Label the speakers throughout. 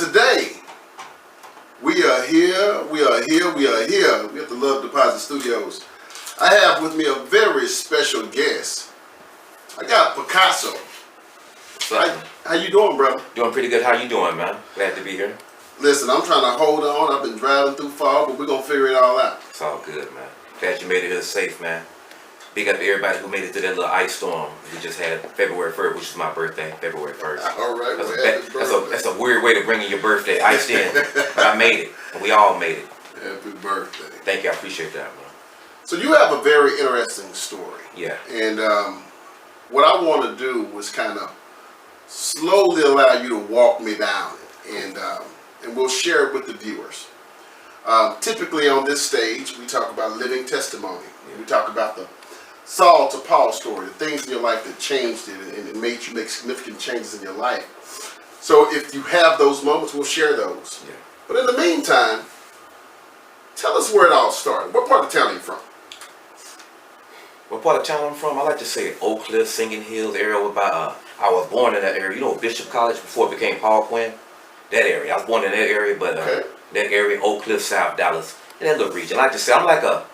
Speaker 1: today we are here. We are at the Love Deposit Studios. I have with me a very special guest. I got PikaHsSo. How you doing, brother?
Speaker 2: Doing pretty good. How you doing, man? Glad to be here.
Speaker 1: Listen, I'm trying to hold on. I've been driving through fog, but we're going to figure it all out.
Speaker 2: It's all good, man. Glad you made it here safe, man. Big up to everybody who made it through that little ice storm we just had February 1st, which is my birthday, February 1st.
Speaker 1: All right,
Speaker 2: that's a weird way to bring in your birthday, iced in. But I made it, and we all made it.
Speaker 1: Happy birthday.
Speaker 2: Thank you. I appreciate that, man.
Speaker 1: So you have a very interesting story.
Speaker 2: Yeah.
Speaker 1: And what I want to do was kind of slowly allow you to walk me down it, and we'll share it with the viewers. Typically on this stage, we talk about living testimony. We talk about the Saul to Paul story, the things in your life that changed it and it made you make significant changes in your life. So if you have those moments, we'll share those.
Speaker 2: Yeah.
Speaker 1: But in the meantime, tell us where it all started. What part of town are you from?
Speaker 2: What part of town I'm from? I like to say Oak Cliff, Singing Hills area. I was born in that area. You know Bishop College before it became Paul Quinn? That area. I was born in that area, but
Speaker 1: okay.
Speaker 2: That area, Oak Cliff, South Dallas, in that little region. I like to say I'm like a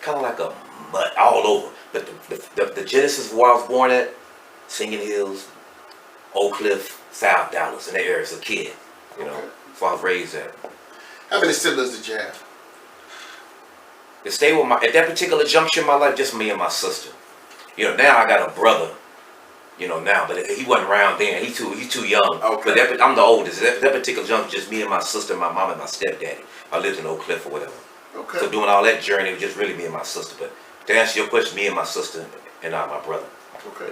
Speaker 2: kind of like a mud all over. But the genesis of where I was born at, Singing Hills, Oak Cliff, South Dallas, in that area as a kid. You know, so I was raised at.
Speaker 1: How many siblings did you have?
Speaker 2: To stay with at that particular juncture in my life, just me and my sister. You know, now I got a brother. You know now, but he wasn't around then. He's too young.
Speaker 1: Okay.
Speaker 2: But I'm the oldest. That particular juncture, just me and my sister, my mom and my stepdaddy. I lived in Oak Cliff or whatever.
Speaker 1: Okay.
Speaker 2: So doing all that journey was just really me and my sister. But to answer your question, me and my sister and my brother.
Speaker 1: Okay.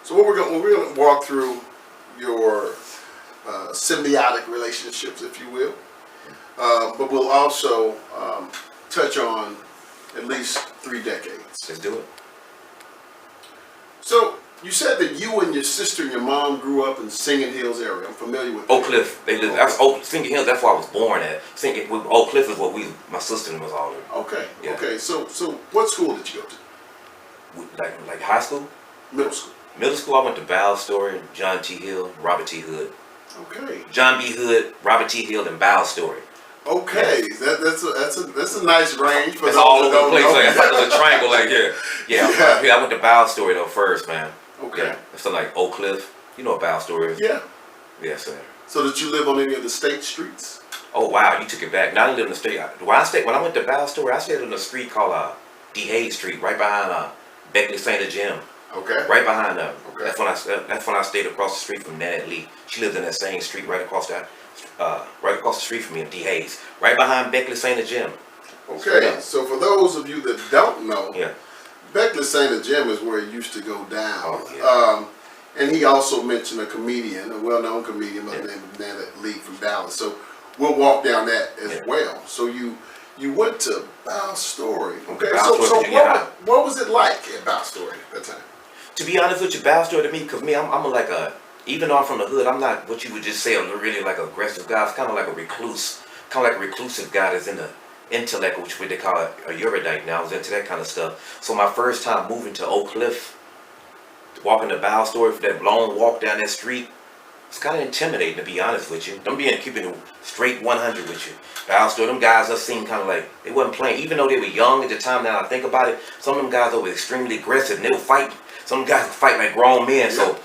Speaker 1: So we're gonna walk through your symbiotic relationships, if you will, but we'll also touch on at least 3 decades.
Speaker 2: Let's do it.
Speaker 1: So you said that you and your sister and your mom grew up in Singing Hills area. I'm familiar with
Speaker 2: Oak Cliff. They live. That's Singing Hills. That's where I was born at. Oak Cliff is what my sister was all in.
Speaker 1: Okay.
Speaker 2: Yeah.
Speaker 1: Okay. So what school did you go to?
Speaker 2: Like high school?
Speaker 1: Middle school.
Speaker 2: Middle school, I went to Bow Story, John T. Hill, Robert T. Hood.
Speaker 1: Okay.
Speaker 2: John B. Hood, Robert T. Hill, and Bow Story.
Speaker 1: Okay, yeah. That's a nice range.
Speaker 2: It's all over the place. Like, it's like a little triangle, like yeah. I went to Bow Story though first, man.
Speaker 1: Okay.
Speaker 2: Yeah. It's like Oak Cliff. You know what Bow Story is?
Speaker 1: Yeah.
Speaker 2: Yes, sir.
Speaker 1: So did you live on any of the state streets?
Speaker 2: Oh wow, you took it back. Now I didn't live in the state. When I went to Bow Story, I stayed on a street called D. Hayes Street, right behind Beckley St. Jim.
Speaker 1: Okay.
Speaker 2: Right behind them.
Speaker 1: Okay.
Speaker 2: That's when I stayed across the street from Nanette Lee. She lived in that same street right across the street from me in D. Hayes, right behind Beckley St. Jim.
Speaker 1: Okay. So for those of you that don't know,
Speaker 2: yeah.
Speaker 1: Beckley St. Jim is where it used to go down.
Speaker 2: Oh, yeah.
Speaker 1: And he also mentioned a comedian, a well-known comedian by the name of Nanette Lee from Dallas. So we'll walk down that as well. So you went to Bow Story. Okay. What was it like at Bow Story at that time?
Speaker 2: To be honest with you, Bow Story to me, because me, even though I'm from the hood, I'm not what you would just say a really like aggressive guy. It's kind of like a recluse, kind of like a reclusive guy that's in the intellect, which they call it a erudite now. I was into that kind of stuff. So my first time moving to Oak Cliff, walking to Bow Story for that long walk down that street, it's kind of intimidating, to be honest with you. I'm keeping it straight 100 with you. Bow Story, them guys just seemed kind of like they wasn't playing, even though they were young at the time. Now I think about it, some of them guys were extremely aggressive and they would fight. Some guys would fight like grown men.
Speaker 1: Yeah.
Speaker 2: So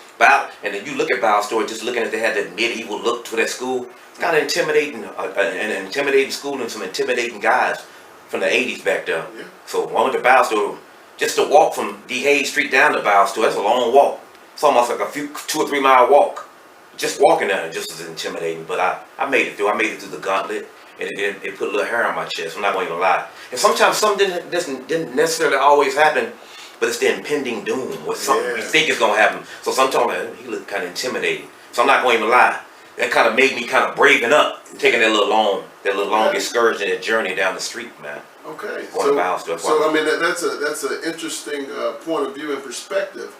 Speaker 2: and then you look at Bow Story, just looking at they had that medieval look to that school. It's kind of intimidating, an intimidating school and some intimidating guys from the 80s back there.
Speaker 1: Yeah.
Speaker 2: So when I went to Bow Story, just to walk from D. Hayes Street down to Bow Story, that's a long walk. It's almost like a 2 or 3 mile walk. Just walking down it just as intimidating, but I made it through. I made it through the gauntlet, and it put a little hair on my chest. I'm not going to even lie. And sometimes something didn't necessarily always happen, but it's the impending doom or something you think is going to happen. So sometimes he looked kind of intimidating. So I'm not going to even lie. That kind of made me kind of braving up, taking that little long excursion, that journey down the street, man.
Speaker 1: Okay.
Speaker 2: So
Speaker 1: I mean that's an interesting point of view and perspective.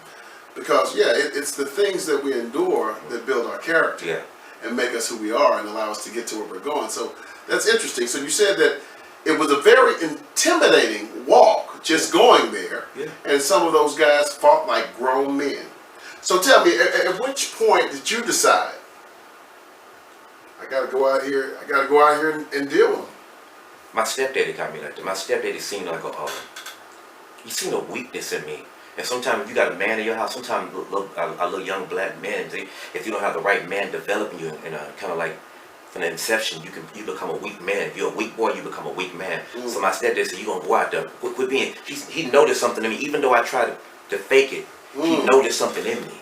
Speaker 1: Because it's the things that we endure that build our character and make us who we are and allow us to get to where we're going. So that's interesting. So you said that it was a very intimidating walk just going there, and some of those guys fought like grown men. So tell me, at which point did you decide, gotta go out here. I gotta go out here and deal with them.
Speaker 2: My stepdaddy got me like that. My stepdaddy seen like he seen a weakness in me. And sometimes if you got a man in your house, sometimes a little young black man, if you don't have the right man developing you and kind of like from the inception, you become a weak man. If you're a weak boy, you become a weak man. So my stepdad said, you gonna go out there, quit being, he noticed something in me, even though I tried to fake it, he noticed something in me.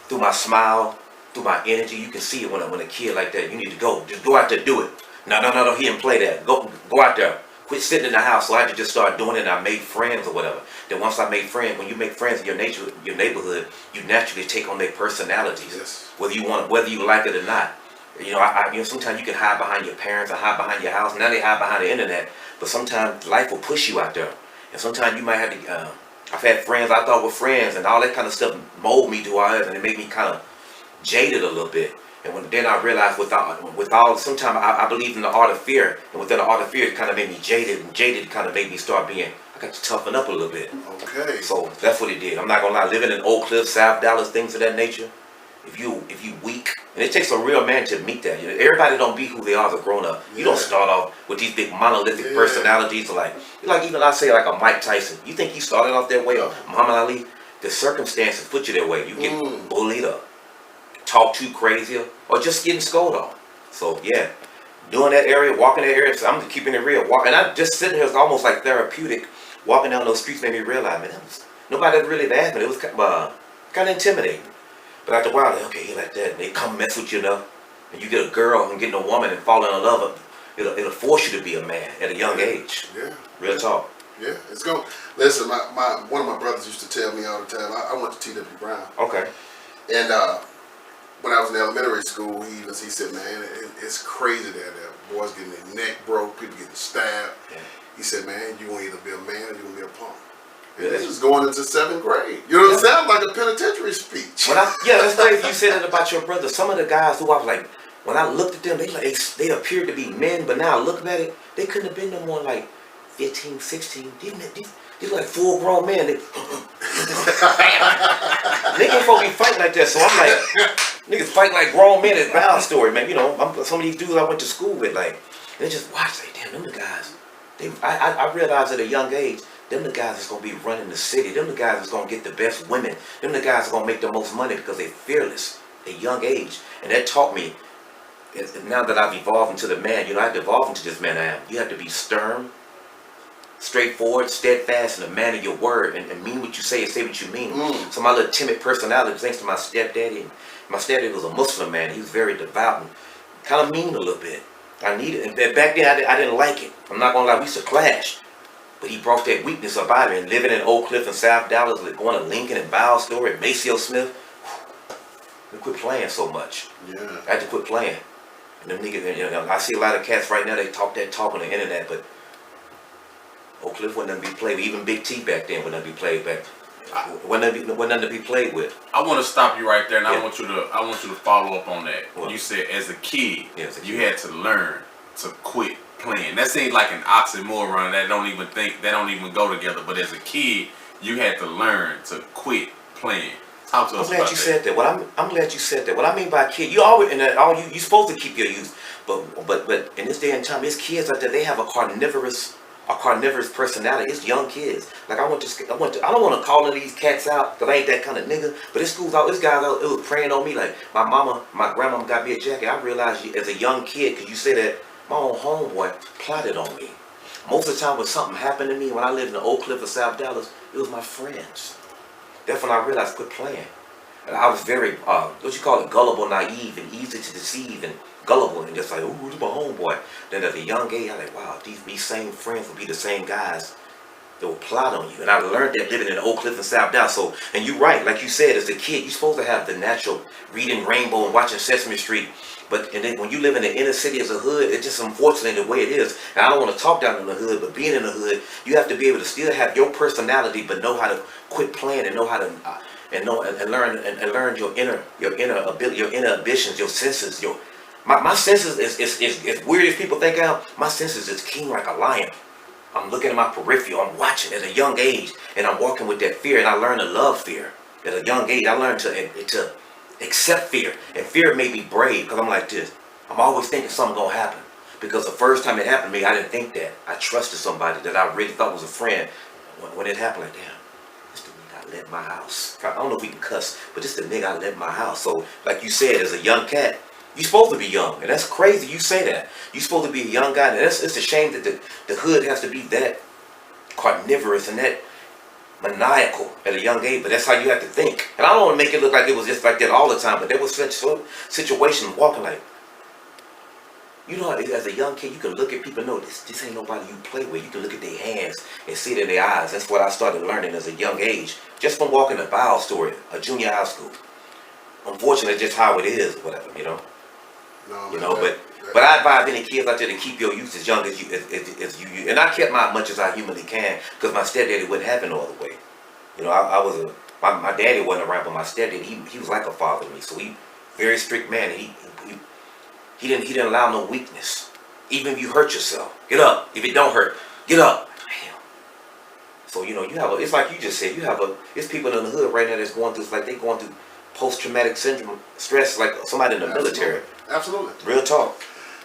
Speaker 2: Through my smile, through my energy, you can see it when a kid like that, you need to go, just go out there, do it. No, he didn't play that. Go out there. Quit sitting in the house. So I just start doing it and I made friends or whatever. Then once I made friends, when you make friends in your neighborhood, you naturally take on their personalities.
Speaker 1: Yes.
Speaker 2: Whether you like it or not. You know, sometimes you can hide behind your parents or hide behind your house. Now they hide behind the internet. But sometimes life will push you out there. And sometimes you might have to, I've had friends I thought were friends and all that kind of stuff mold me to ours and it made me kind of jaded a little bit. And then I realized with all sometimes I believe in the art of fear, and within the art of fear, it kind of made me jaded, and jaded kind of made me start being, I got to toughen up a little bit.
Speaker 1: Okay.
Speaker 2: So that's what it did. I'm not gonna lie, living in Oak Cliff, South Dallas, things of that nature. If you weak, and it takes a real man to meet that. You know, everybody don't be who they are as a grown up. You don't start off with these big monolithic personalities, like even I say like a Mike Tyson. You think he started off that way, or Muhammad Ali? The circumstances put you that way. You get bullied up. Talk too crazy, or just getting scolded on. So yeah, doing that area, walking that area, so I'm keeping it real. And I just sitting here, it's almost like therapeutic. Walking down those streets made me realize, man, nobody really bad, but it was kind of intimidating. But after a while, okay, he like that, and they come mess with you enough, and you get a girl and getting a woman and falling in love, it'll force you to be a man at a young age.
Speaker 1: Yeah.
Speaker 2: Real talk.
Speaker 1: Yeah, it's going. Listen, one of my brothers used to tell me all the time. I went to T.W. Brown.
Speaker 2: Okay.
Speaker 1: And when I was in elementary school, he said, man, it's crazy that boys getting their neck broke, people getting stabbed. Yeah. He said, man, you want to either be a man or you want to be a punk. And this was going into 7th grade. You know what I'm saying? Like a penitentiary speech.
Speaker 2: That's crazy you said that about your brother. Some of the guys who I was like, when I looked at them, they appeared to be men, but now looking at it, they couldn't have been no more like 15, 16. These like full grown men. Niggas supposed to be fighting like that, so I'm like, niggas fight like grown men at Battle Story, man. You know, some of these dudes I went to school with, like, they just watch, like, damn, them the guys. I realized at a young age, them the guys that's gonna be running the city. Them the guys that's gonna get the best women. Them the guys that's gonna make the most money because they're fearless at a young age. And that taught me, now that I've evolved into the man, you know, I've evolved into this man I am. You have to be stern, straightforward, steadfast, and a man of your word, and mean what you say and say what you mean. So my little timid personality, thanks to my stepdaddy. My stepdaddy was a Muslim man. He was very devout and kind of mean a little bit. I needed it. And back then, I didn't like it. I'm not going to lie, we used to clash. But he brought that weakness up out of me. And living in Oak Cliff and South Dallas, going to Lincoln and Battle Story and Maceo Smith, I quit playing so much.
Speaker 1: Yeah.
Speaker 2: I had to quit playing. And them niggas, you know, I see a lot of cats right now, they talk that talk on the internet, but Oak Cliff wasn't nothing to be played with. Even Big T back then wasn't nothing to be played back. Wasn't nothing to be played with.
Speaker 3: I want to stop you right there, and I want you to follow up on that.
Speaker 2: What?
Speaker 3: You said as a kid, you
Speaker 2: kid.
Speaker 3: had to learn to quit playing. That seems like an oxymoron. That don't even go together. But as a kid, you had to learn to quit playing. Talk to us about that.
Speaker 2: I'm glad you said that. I'm glad you said that. What I mean by kid, you always you supposed to keep your youth, but in this day and time, there's kids out there. They have a carnivorous personality. It's young kids. Like I don't want to call these cats out because I ain't that kind of nigga. But this guys out, it was preying on me. Like my grandma got me a jacket. I realized as a young kid, because you said that my own homeboy plotted on me. Most of the time when something happened to me, when I lived in Oak Cliff or South Dallas, it was my friends. That's when I realized quit playing. And I was very, gullible, naive, and easy to deceive, and gullible, and just like, ooh, this my homeboy. Then at a young age, I was like, wow, these same friends will be the same guys that will plot on you. And I learned that living in Oak Cliff and South Dallas. So, and you're right, like you said, as a kid, you're supposed to have the natural reading Rainbow and watching Sesame Street. And then when you live in the inner city as a hood, it's just unfortunately the way it is. And I don't want to talk down in the hood, but being in the hood, you have to be able to still have your personality, but know how to quit playing and know how to and learn your inner ability, your inner ambitions, your senses. My senses is weird as people think I am. My senses is keen like a lion. I'm looking at my peripheral. I'm watching at a young age, and I'm walking with that fear. And I learned to love fear at a young age. I learned to accept fear, and fear made me brave because I'm like this. I'm always thinking something gonna happen. Because the first time it happened to me, I didn't think that. I trusted somebody that I really thought was a friend. When it happened, like, damn, this the nigga I let in my house. I don't know if we can cuss, but this the nigga I let in my house. So, like you said, as a young cat, you're supposed to be young. And that's crazy you say that. You're supposed to be a young guy. And it's a shame that the hood has to be that carnivorous and that maniacal at a young age, but that's how you have to think. And I don't want to make it look like it was just like that all the time, but there was such situations walking like, you know, as a young kid, you can look at people and know this ain't nobody you play with. You can look at their hands and see it in their eyes. That's what I started learning as a young age, just from walking the Bow store, a junior high school. Unfortunately, just how it is, whatever, you know.
Speaker 1: No,
Speaker 2: you know, but I advise any kids out there to keep your youth as young as you. And I kept my much as I humanly can, because my stepdaddy wouldn't have it no other way. You know, my daddy wasn't around, but my stepdaddy, he was like a father to me. So he very strict man. And he didn't allow no weakness. Even if you hurt yourself, get up. If it don't hurt, get up. Damn. So you know, it's like you just said, it's people in the hood right now that's going through, it's like they going through post-traumatic syndrome, stress, like somebody in the military.
Speaker 1: Absolutely.
Speaker 2: Real talk.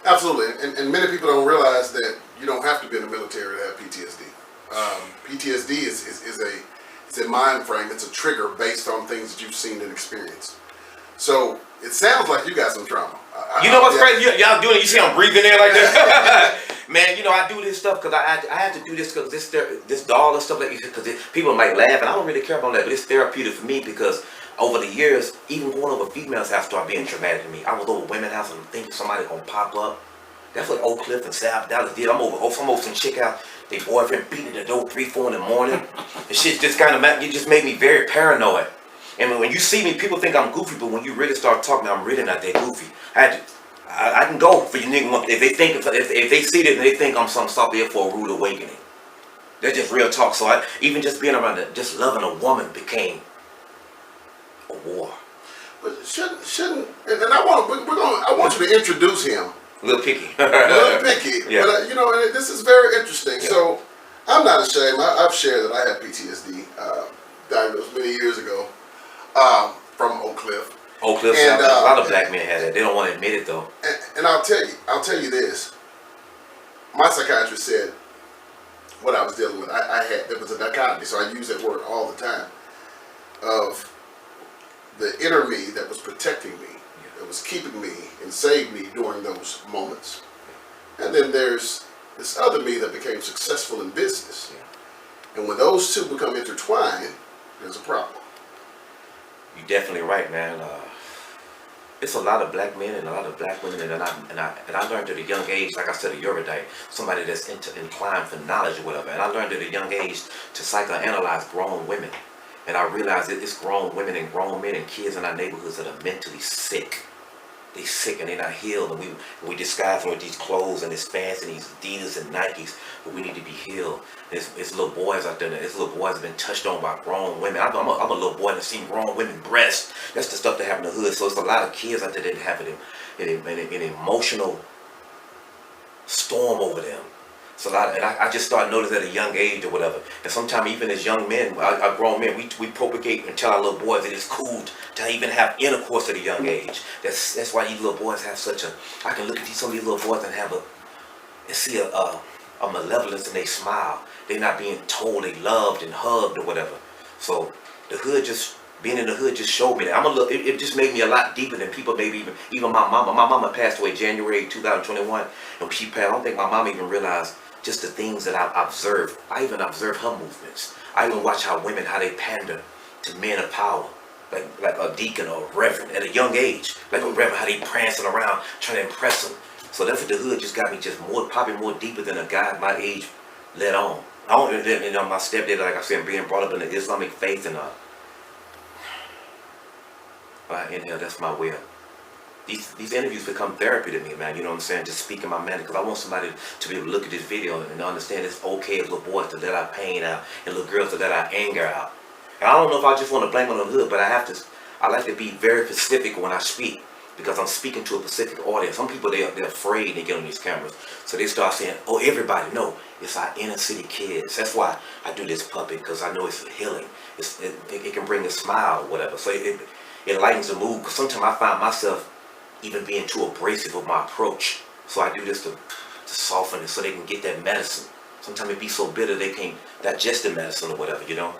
Speaker 1: Absolutely. And many people don't realize that you don't have to be in the military to have PTSD. PTSD is a mind frame. It's a trigger based on things that you've seen and experienced. So it sounds like you got some trauma.
Speaker 2: You know what's crazy? Y'all doing it. You see I'm breathing there like that? Man, you know, I do this stuff because I had to do this because this doll and stuff like that, because people might laugh, and I don't really care about that, but it's therapeutic for me because over the years, even going over females' house started being traumatic to me. I was over women's house and thinking somebody gonna pop up. That's what Oak Cliff and South Dallas did. I'm over some chick out, their boyfriend beating the door 3, 4 in the morning. And shit just kind of, it just made me very paranoid. And when you see me, people think I'm goofy, but when you really start talking, I'm really not that goofy. I can go for you nigga if they see it and they think I'm some stuff there for a rude awakening. That's just real talk. So even just being around just loving a woman became a war.
Speaker 1: But shouldn't and I want you to introduce him.
Speaker 2: Little Picky.
Speaker 1: Little Picky.
Speaker 2: Yeah.
Speaker 1: But you know, and this is very interesting.
Speaker 2: Yeah.
Speaker 1: So I'm not ashamed. I've shared that I had PTSD, diagnosed many years ago, from Oak Cliff.
Speaker 2: Oak Cliff,
Speaker 1: And,
Speaker 2: a lot of black men had it. They don't want to admit it though.
Speaker 1: And I'll tell you this. My psychiatrist said what I was dealing with. There was a dichotomy, so I use that word all the time, of the inner me that was protecting me, that was keeping me and saved me during those moments. And then there's this other me that became successful in business. And when those two become intertwined, there's a problem.
Speaker 2: You're definitely right, man. It's a lot of black men and a lot of black women, and I learned at a young age, like I said, a erudite, somebody that's inclined for knowledge or whatever. And I learned at a young age to psychoanalyze grown women. And I realized that it's grown women and grown men and kids in our neighborhoods that are mentally sick. They sick and they're not healed, and we disguise them with these clothes and this fancy and these Adidas and Nikes, but we need to be healed. There's little boys out there. There's little boys that have been touched on by grown women. I'm a little boy that's seen grown women breasts. That's the stuff that happen in the hood. So it's a lot of kids out there that have an emotional storm over them. It's a lot, and I just started noticing at a young age or whatever. And sometimes even as young men, our grown men, we propagate and tell our little boys that it's cool to even have intercourse at a young age. That's why these little boys have such a. I can look at some of these little boys and see a malevolence in their smile. They're not being told they loved and hugged or whatever. So the hood being in the hood just showed me that. It just made me a lot deeper than people maybe even my mama. My mama passed away January 2021, and when she passed, I don't think my mama even realized just the things that I observed. I even observed her movements. I even watch how they pander to men of power, like a deacon or a reverend at a young age, like a reverend, how they prancing around trying to impress them. So that's what the hood just got me, just probably more deeper than a guy my age let on. I don't, my stepdad, like I said, being brought up in the Islamic faith, and I inhale, that's my way up. These interviews become therapy to me, man. You know what I'm saying? Just speaking my mind, because I want somebody to be able to look at this video and understand it's okay as little boys to let our pain out and little girls to let our anger out. And I don't know if I just want to blame it on the hood, but I like to be very specific when I speak, because I'm speaking to a specific audience. Some people, they're afraid to get on these cameras, so they start saying, "Oh, everybody." No, it's our inner city kids. That's why I do this puppet, because I know it's healing. It can bring a smile or whatever. So it lightens the mood, because sometimes I find myself even being too abrasive with my approach. So I do this to soften it so they can get that medicine. Sometimes it be so bitter they can't digest the medicine or whatever, you know.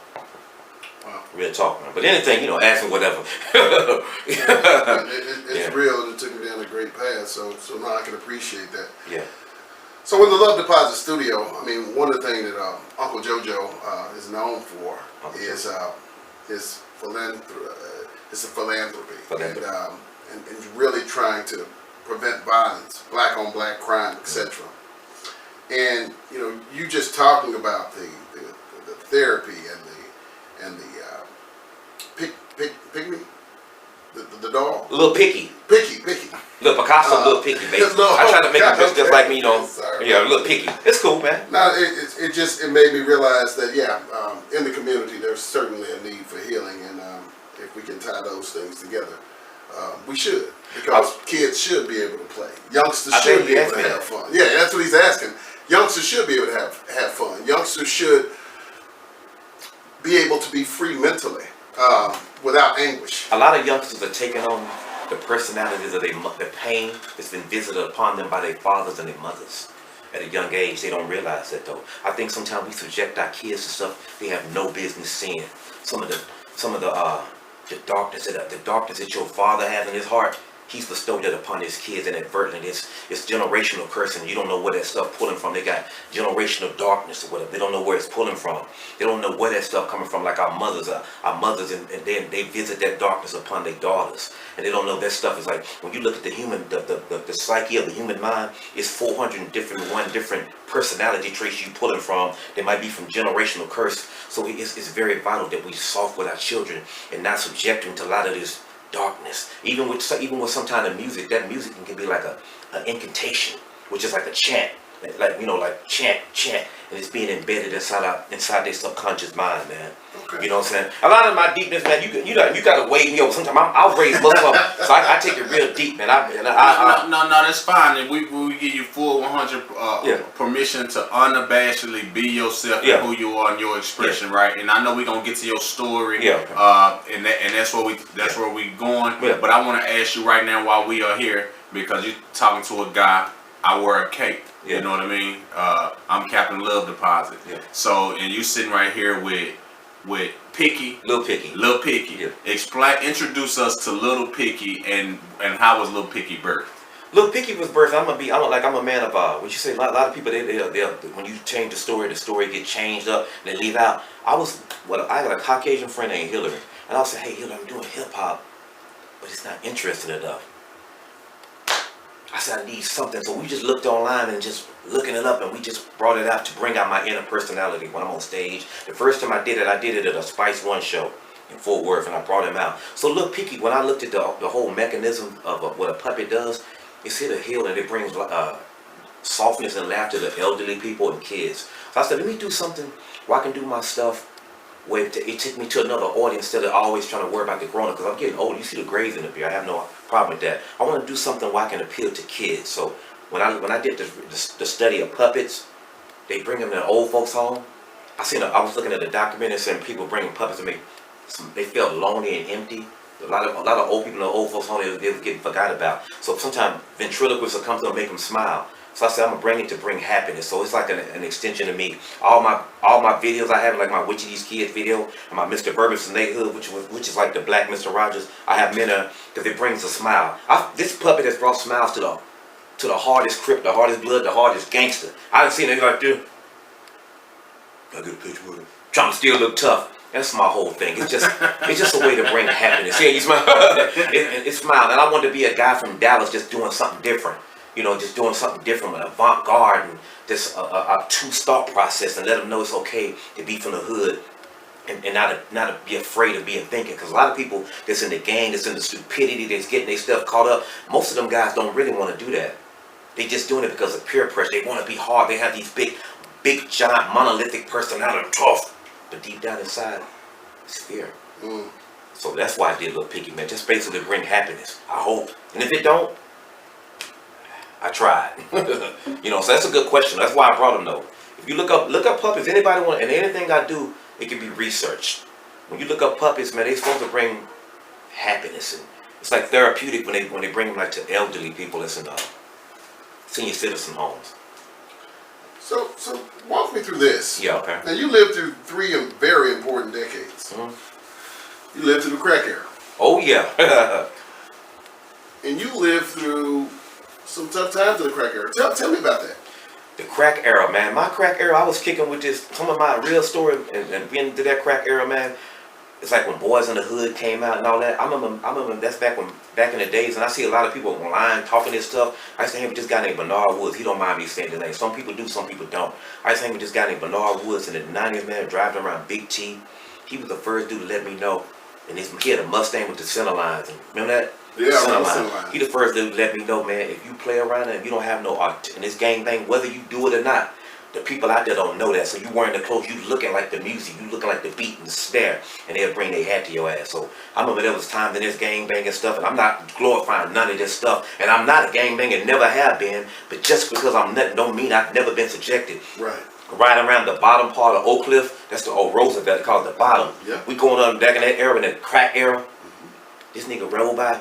Speaker 1: Wow.
Speaker 2: Real talk, man. But anything, you know, ask them whatever.
Speaker 1: It's real, and it took me down a great path, so now I can appreciate that.
Speaker 2: Yeah.
Speaker 1: So in the Love Deposit Studio, I mean, one of the things that Uncle JoJo is known for is his philanthropy, and really trying to prevent violence, black on black crime, etc. And you know, you just talking about the therapy and the pygmy, the dog,
Speaker 2: Little picky.
Speaker 1: picky.
Speaker 2: Look, PikaHsSo, little picky, baby. I try to make it just like me, you know. Yeah, little picky. It's cool, man.
Speaker 1: No, it made me realize that in the community there's certainly a need for healing, and if we can tie those things together, we should, because kids should be able to play. Youngsters should be able to have fun. Yeah, that's what he's asking. Youngsters should be able to have fun. Youngsters should be able to be free mentally, without anguish.
Speaker 2: A lot of youngsters are taking on the personalities of the pain that's been visited upon them by their fathers and their mothers at a young age. They don't realize that though. I think sometimes we subject our kids to stuff they have no business seeing. Some of the darkness that your father has in his heart, he's bestowed it upon his kids inadvertently. It's generational cursing. You don't know where that stuff pulling from. They got generational darkness or whatever. They don't know where it's pulling from. They don't know where that stuff coming from. Like our mothers, and then they visit that darkness upon their daughters, and they don't know that stuff is like, when you look at the human, the psyche of the human mind, it's 400 different personality traits you pulling from. They might be from generational curse. So it's very vital that we soft with our children and not subject them to a lot of this darkness. Even with some kind of music, that music can be like an incantation, which is like a chant, like chant, and it's being embedded inside their subconscious mind, man. Okay. You know what I'm saying? A lot of my deepness, man, you gotta wave me over. Sometimes I'll raise both of them, so I take it real deep, man.
Speaker 3: No, that's fine. And we give you full 100 permission to unabashedly be yourself and who you are and your expression, right? And I know we're gonna get to your story, and that's where we going. Yeah. But I want to ask you right now while we are here, because you're talking to a guy. I wear a cape. Yeah. You know what I mean? I'm Captain Love Deposit. Yeah. So, and you sitting right here with Picky.
Speaker 2: Little Picky.
Speaker 3: Yeah. Introduce us to Little Picky and how was Little Picky birthed?
Speaker 2: Little Picky was birthed. I'm a man of what you say. A lot of people they when you change the story get changed up and they leave out. I got a Caucasian friend named Hillary, and I'll say, hey Hillary, I'm doing hip hop, but it's not interesting enough. I said I need something, so we just looked online and just looking it up, and we just brought it out to bring out my inner personality when I'm on stage. The first time I did it at a Spice One show in Fort Worth, and I brought him out. So Lil Picky, when I looked at the whole mechanism of what a puppet does, it's here to heal, and it brings softness and laughter to elderly people and kids. So I said, let me do something where I can do my stuff where it take me to another audience instead of always trying to worry about the grown-up, because I'm getting old. You see the grays in the beard. I have no problem with that. I want to do something where I can appeal to kids. So when I did the study of puppets, they bring them in an old folks home. I was looking at a documentary saying people bringing puppets to me. They felt lonely and empty. A lot of old people in the old folks home, they were getting forgot about. So sometimes ventriloquists will come to them and make them smile. So I said, I'm gonna bring it to bring happiness. So it's like an extension of me. All my videos I have, like my Which of These Kids video and my Mr. Burbis Neighborhood, which is like the Black Mr. Rogers. I have men because it brings a smile. This puppet has brought smiles to the hardest crip, the hardest blood, the hardest gangster. I done seen it like this. I get a picture with him. Trying to still look tough. That's my whole thing. It's just a way to bring happiness. Yeah, you smile. It's smile. And I wanted to be a guy from Dallas just doing something different. You know, just doing something different, with avant-garde and just a two-step process, and let them know it's okay to be from the hood and not be afraid of being thinking. Because a lot of people that's in the gang, that's in the stupidity, that's getting their stuff caught up, most of them guys don't really want to do that. They just doing it because of peer pressure. They want to be hard. They have these big, giant, monolithic personality, tough. But deep down inside, it's fear. So that's why I did Little Picky, man. Just basically bring happiness. I hope. And if it don't, I tried. You know, so that's a good question. That's why I brought them though. If you look up puppets, anybody want, and anything I do, it can be researched. When you look up puppets, man, they're supposed to bring happiness It's like therapeutic when they bring them like to elderly people that's in senior citizen homes.
Speaker 1: So walk me through this.
Speaker 2: Yeah, okay.
Speaker 1: Now you lived through 3 very important decades. You lived through the crack era.
Speaker 2: Oh yeah.
Speaker 1: And you lived through some tough times in the crack era. Tell me about that.
Speaker 2: The crack era, man. My crack era, I was kicking with this, some of my real story and being into that crack era, man. It's like when Boys in the Hood came out and all that. I remember that's back in the days, and I see a lot of people online talking this stuff. I used to hang with this guy named Bernard Woods. He don't mind me saying the name. Some people do, some people don't. I used to hang with this guy named Bernard Woods in the 90s, man, driving around Big T. He was the first dude to let me know. And he had a Mustang with the center lines. Remember that?
Speaker 1: Yeah,
Speaker 2: center
Speaker 1: line.
Speaker 2: line. He the first dude to let me know, man, if you play around and you don't have no art in this gang thing, whether you do it or not, the people out there don't know that. So you wearing the clothes, you looking like the music, you looking like the beat and the snare, and they'll bring their hat to your ass. So I remember there was times in this gang banging stuff, and I'm not glorifying none of this stuff, and I'm not a gang banger, never have been, but just because I'm nothing don't mean I've never been subjected.
Speaker 1: Right.
Speaker 2: Riding around the bottom part of Oak Cliff, that's the old Roosevelt, called the bottom.
Speaker 1: Yeah.
Speaker 2: We going on back in that era, in that crack era. This nigga roll by,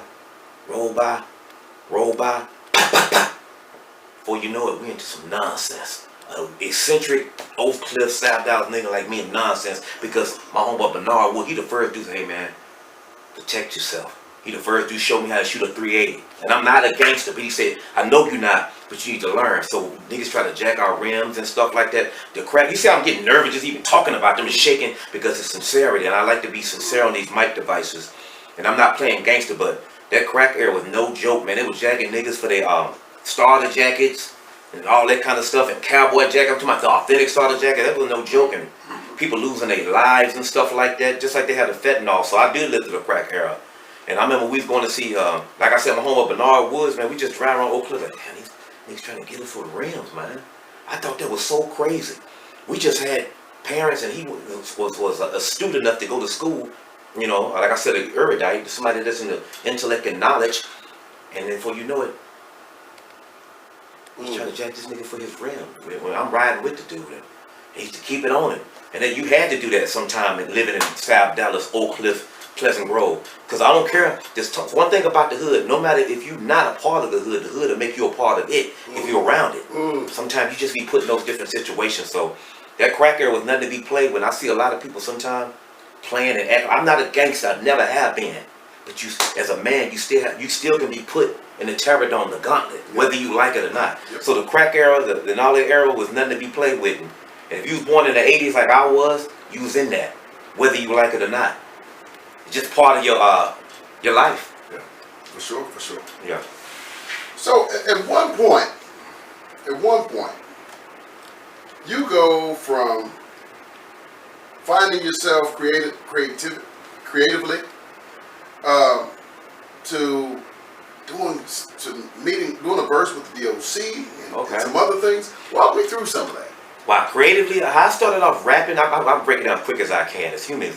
Speaker 2: before you know it, we into some nonsense. Eccentric Oak Cliff, South Dallas nigga like me in nonsense, because my homeboy Bernard Wood, he the first dude to say, hey man, protect yourself. He the first dude showed me how to shoot a 380. And I'm not a gangster, but he said, I know you're not, but you need to learn. So niggas try to jack our rims and stuff like that. The crack, you see I'm getting nervous just even talking about them and shaking because it's sincerity. And I like to be sincere on these mic devices. And I'm not playing gangster, but that crack era was no joke, man. It was jacking niggas for their starter jackets and all that kind of stuff, and cowboy jacket. I'm talking about the authentic starter jacket. That was no joke, and people losing their lives and stuff like that, just like they had the fentanyl. So I did live through the crack era. And I remember we was going to see, like I said, my homeboy Bernard Woods, man. We just drive around Oak Cliff like, damn, these niggas trying to get us for the rims, man. I thought that was so crazy. We just had parents, and he was astute enough to go to school. You know, like I said, an erudite, somebody that's in the intellect and knowledge, and then before you know it, he's trying to jack this nigga for his rim. When I'm riding with the dude, and he used to keep it on him. And then you had to do that sometime living in South Dallas, Oak Cliff, Pleasant Grove. Because I don't care, there's one thing about the hood, no matter if you're not a part of the hood will make you a part of it if you're around it. Sometimes you just be put in those different situations. So that crack era was nothing to be played with. I see a lot of people sometimes playing and acting. I'm not a gangster, I never have been. But you, as a man, you still can be put in the terror dome, the gauntlet, whether you like it or not. So the crack era, the knowledge era was nothing to be played with. And if you was born in the 80s like I was, you was in that, whether you like it or not. It's just part of your life.
Speaker 1: Yeah, for sure.
Speaker 2: Yeah.
Speaker 1: So at one point, you go from finding yourself creatively to doing a verse with the DOC and some other things. Walk me through some of that.
Speaker 2: Wow, creatively, how I started off rapping, I'm breaking down quick as I can. It's human.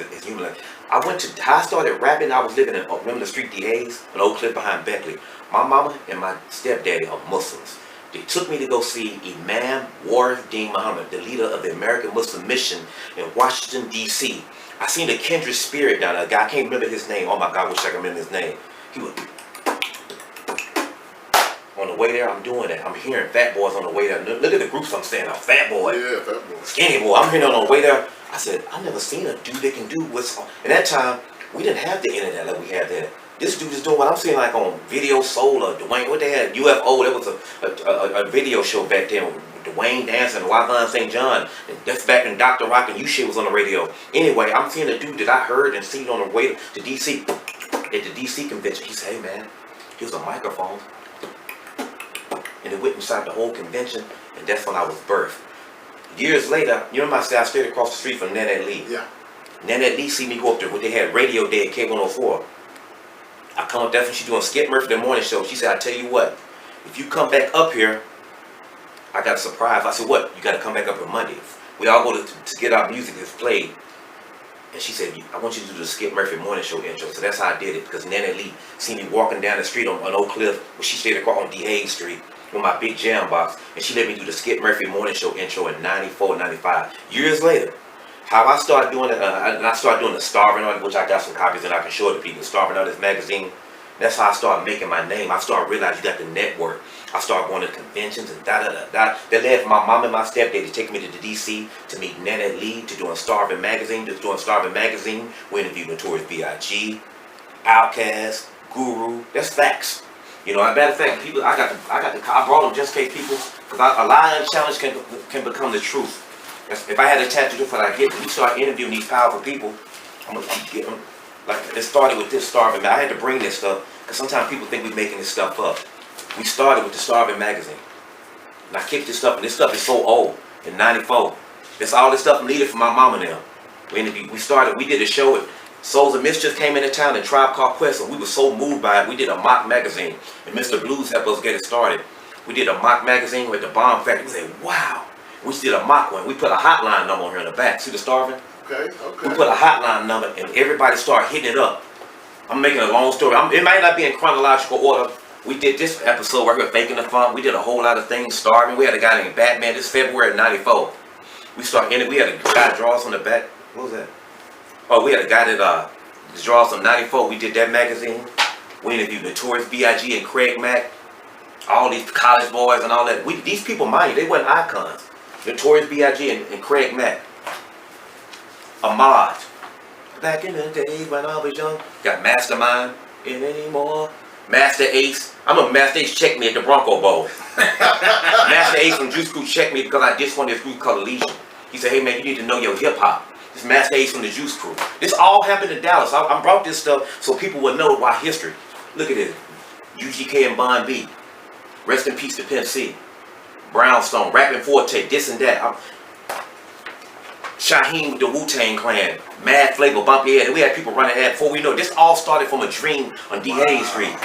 Speaker 2: How I started rapping, I was living in, remember the street DAs? An Oak Cliff behind Beckley. My mama and my stepdaddy are Muslims. They took me to go see Imam Warith Muhammad, the leader of the American Muslim Mission in Washington, D.C. I seen the kindred spirit down there. A guy, I can't remember his name. Oh my God, I wish I could remember his name. He was on the way there. I'm doing that. I'm hearing Fat Boys on the way there. Look at the groups I'm staying on. Fat Boy.
Speaker 1: Yeah, Fat Boy.
Speaker 2: Skinny Boy. I'm hearing on the way there. I said, I never seen a dude that can do what's on. At that time, we didn't have the internet like we have there. This dude is doing what I'm seeing like on Video Soul or Dwayne. What they had? UFO. There was a video show back then with Dwayne dancing, Wyvon St. John. And that's back when Dr. Rock and U-Shit was on the radio. Anyway, I'm seeing a dude that I heard and seen on the way to D.C. at the D.C. convention. He said, hey man, here's a microphone. And it went inside the whole convention, and that's when I was birthed. Years later, you remember I stayed across the street from Nanette Lee.
Speaker 1: Yeah.
Speaker 2: Nanette Lee see me go up there, they had Radio Day at K104. I come up there and she's doing Skip Murphy the morning show. She said, I tell you what, if you come back up here, I got a surprise. I said, what? You got to come back up on Monday. We all go to get our music that's played. And she said, I want you to do the Skip Murphy morning show intro. So that's how I did it, because Nanette Lee seen me walking down the street on Oak Cliff, where she stayed across on DeHague Street with my big jam box, and she let me do the Skip Murphy morning show intro in 94, 95. Years later, how I started doing it, and I started doing the Starving Artist, which I got some copies and I can show it to people. Starving Artist magazine, That's how I started making my name. I started realizing you got the network. I started going to conventions and da-da-da-da. That led my mom and my stepdad to take me to the DC to meet Nana Lee, to doing Starving Magazine. We interviewed Notorious B.I.G., Outkast, Guru. That's facts. You know, as a matter of fact, people, I brought them just in case people, because a lie and challenge can become the truth. If I had a tattoo for what I get, when we start interviewing these powerful people, I'm gonna get them. Like, it started with this Starving. I had to bring this stuff because sometimes people think we're making this stuff up. We started with the Starving Magazine. And I kicked this stuff, and this stuff is so old, in 94. That's all this stuff needed for my mama now. We did a show at Souls of Mischief came into town and Tribe Called Quest, and we were so moved by it. We did a mock magazine, and Mr. Blues helped us get it started. We did a mock magazine with the Bomb Factory. We said, wow. We did a mock one. We put a hotline number on here in the back. See the Starving?
Speaker 1: Okay.
Speaker 2: We put a hotline number, and everybody started hitting it up. I'm making a long story. It might not be in chronological order. We did this episode right here, Faking the Funk. We did a whole lot of things, Starving. We had a guy named Batman. This February '94. We had a guy draw us on the back. What was that? Oh, we had a guy that draws some 94. We did that magazine. We interviewed Notorious B.I.G. and Craig Mack. All these college boys and all that. These people, mind you, they weren't icons. Notorious B.I.G. and Craig Mack. Ahmad. Back in the day when I was young. Got Mastermind. In anymore. Master Ace. I remember Master Ace checked me at the Bronco Bowl. Master Ace from Juice Crew checked me because I just won this group called Legion. He said, hey man, you need to know your hip hop. This Master Ace from the Juice Crew. This all happened in Dallas. I brought this stuff so people would know why history. Look at this. UGK and Bond B. Rest in peace to Pimp C. Brownstone. Rapping Forte. This and that. Shaheem with the Wu-Tang Clan. Mad Flavor, Bumpy Ed. We had people running ad before we know. This all started from a dream on D. Hayes Street.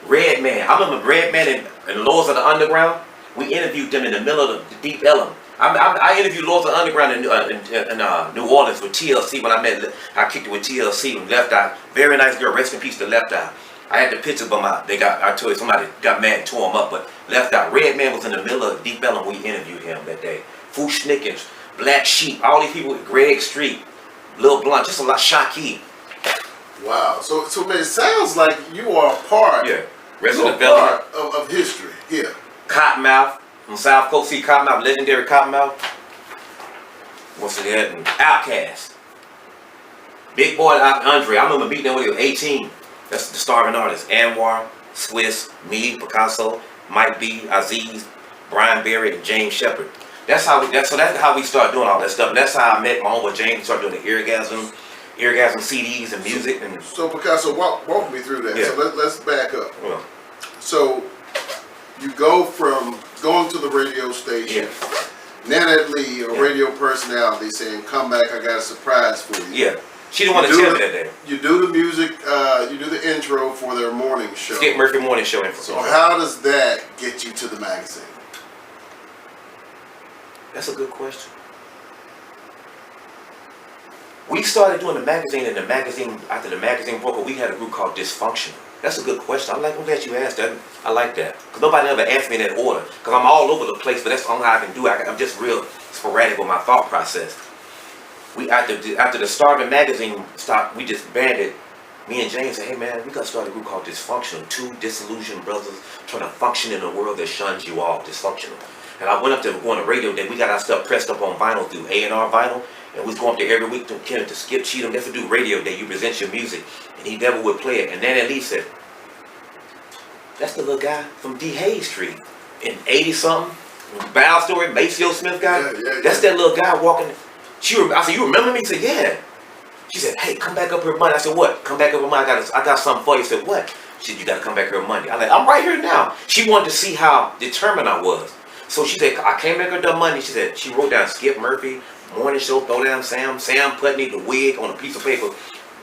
Speaker 2: Redman. I remember Redman and Lords of the Underground. We interviewed them in the middle of the Deep Ellum. I interviewed Lords of the Underground in New Orleans with TLC when I kicked it with TLC with Left Eye. Very nice girl, rest in peace to Left Eye. I had the picture of them out. I told you somebody got mad and tore him up, but Left Eye. Redman was in the middle of Deep Ellum. We interviewed him that day. Foosh Snickers, Black Sheep, all these people with Greg Street, Lil Blunt, just a lot, Shockey.
Speaker 1: Wow. So man, it sounds like you are a part.
Speaker 2: Yeah. Part
Speaker 1: of history. Yeah.
Speaker 2: Cottonmouth. From South Coast, see Cottonmouth, legendary Cottonmouth. What's it? And Outkast. Big boy Andre. I remember meeting him when he was 18. That's the Starving artist. Anwar, Swiss, me, PikaHsSo, Mike B, Aziz, Brian Berry, and James Shepard. That's how we started doing all that stuff. And that's how I met my homeboy James. Started doing the Eargasm CDs and music. And
Speaker 1: so PikaHsSo, walk me through that.
Speaker 2: Yeah.
Speaker 1: So let's back up.
Speaker 2: Yeah.
Speaker 1: So you go from going to the radio station.
Speaker 2: Yeah.
Speaker 1: Nana Lee, a radio personality, saying, "Come back, I got a surprise for you."
Speaker 2: Yeah. She didn't want to tell me that day.
Speaker 1: You do the music, you do the intro for their morning show.
Speaker 2: Skip Murphy morning show.
Speaker 1: So how does that get you to the magazine?
Speaker 2: That's a good question. We started doing the magazine, and after the magazine broke, we had a group called Dysfunctional. That's a good question. I'm glad you asked that. I like that. Because nobody ever asked me in that order. Because I'm all over the place, but that's the only how I can do it. I'm just real sporadic with my thought process. After the Starving magazine stopped, we just banded. Me and James said, hey man, we got to start a group called Dysfunctional. Two disillusioned brothers trying to function in a world that shuns you all. Dysfunctional. And I went up to going to radio day. We got our stuff pressed up on vinyl through A&R Vinyl. And we was going up there every week to Skip Cheatham. That's to do radio day. You present your music. And he never would play it. And then at least said, that's the little guy from D. Hayes Street in 80-something. Bow Story, Maceo Smith guy.
Speaker 1: Yeah.
Speaker 2: That's that little guy walking. I said, you remember me? He said, yeah. She said, hey, come back up here Monday. I said, what? Come back up here Monday. I got something for you. She said, what? She said, you got to come back here Monday. I'm right here now. She wanted to see how determined I was. So she said, I came back up there Monday. She said, she wrote down Skip Murphy, morning show, throw down Sam Putney, the wig on a piece of paper.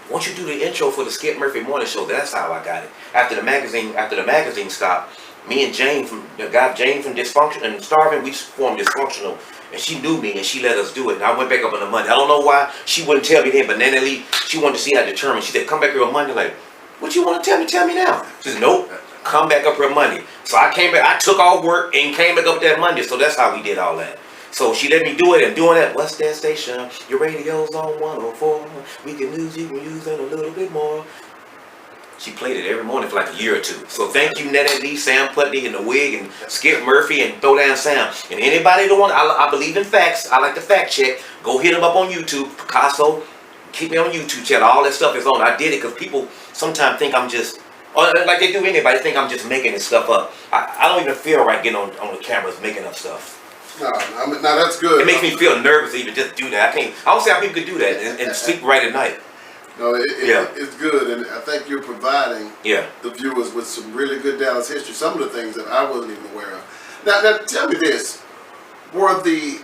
Speaker 2: Once you do the intro for the Skip Murphy morning show, that's how I got it. After the magazine stopped, me and James from Dysfunction and Starving, we formed Dysfunctional, and she knew me and she let us do it. And I went back up on the Monday. I don't know why she wouldn't tell me then, but Nana Lee, she wanted to see how determined. She said, come back here on Monday. Like, what you want to tell me? Tell me now. She said, nope, come back up here Monday. So I came back. I took all work and came back up that Monday. So that's how we did all that. So she let me do it, and doing that, what's that station? Your radio's on 104. We can use, you can use it a little bit more. She played it every morning for like a year or two. So thank you, Netta Lee, Sam Putney, and the Wig, and Skip Murphy, and Throw Down Sam. And anybody that want, I believe in facts. I like to fact check. Go hit them up on YouTube. PikaHsSo, keep me on YouTube channel. All that stuff is on. I did it because people sometimes think I'm just, or like they do anybody, think I'm just making this stuff up. I don't even feel right getting on the cameras making up stuff.
Speaker 1: No, I mean, now that's good.
Speaker 2: It makes me feel nervous to even just do that. I don't see how people could do that and sleep right at night.
Speaker 1: No, it's good, and I think you're providing the viewers with some really good Dallas history. Some of the things that I wasn't even aware of. Now tell me this: were the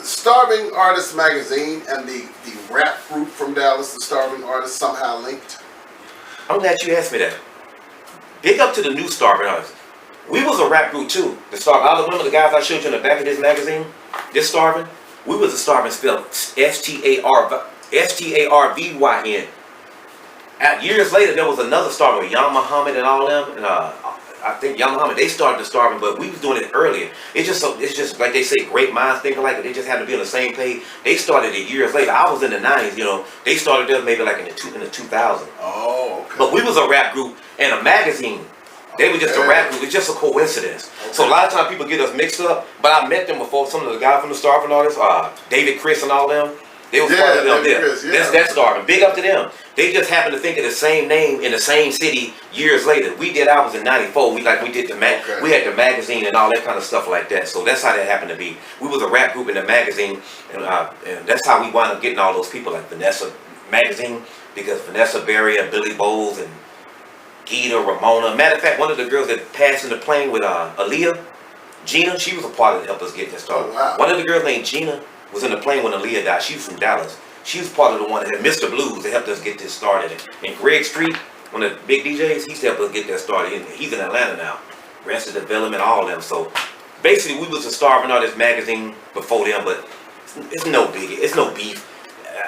Speaker 1: Starving Artists magazine and the rap group from Dallas, the Starving Artists, somehow linked?
Speaker 2: I'm glad you asked me that. Big up to the new Starving Artists. We was a rap group too. The Starving. I remember the guys I showed you in the back of this magazine. This Starving. We was a Starving spelled STARVYN. Years later, there was another Starving, Young Muhammad and all them, and I think Young Muhammad, they started the Starving, but we was doing it earlier. It's just like they say, great minds think alike, but they just had to be on the same page. They started it years later. I was in the 90s, you know. They started there maybe like in the 2000s.
Speaker 1: Oh, okay.
Speaker 2: But we was a rap group and a magazine. They were just a rap group. It's just a coincidence. Okay. So a lot of times people get us mixed up, but I met them before. Some of the guys from the Starving Artists, David, Chris, and all them. They was part of them there. That's Starving. Big up to them. They just happened to think of the same name in the same city years later. We did ours in '94. We did the we had the magazine and all that kind of stuff like that. So that's how that happened to be. We was a rap group in the magazine, and that's how we wound up getting all those people like Vanessa magazine, because Vanessa Berry and Billy Bowles and Gita, Ramona. Matter of fact, one of the girls that passed in the plane with Aaliyah, Gina, she was a part of it to help us get this started.
Speaker 1: Oh, wow.
Speaker 2: One of the girls named Gina was in the plane when Aaliyah died. She was from Dallas. She was part of the one that had Mr. Blues that helped us get this started. And Greg Street, one of the big DJs, he's helped us get that started. He's in Atlanta now. Arrested Development, all of them. So basically, we was a Starving Artists magazine before them, but it's no biggie. It's no beef.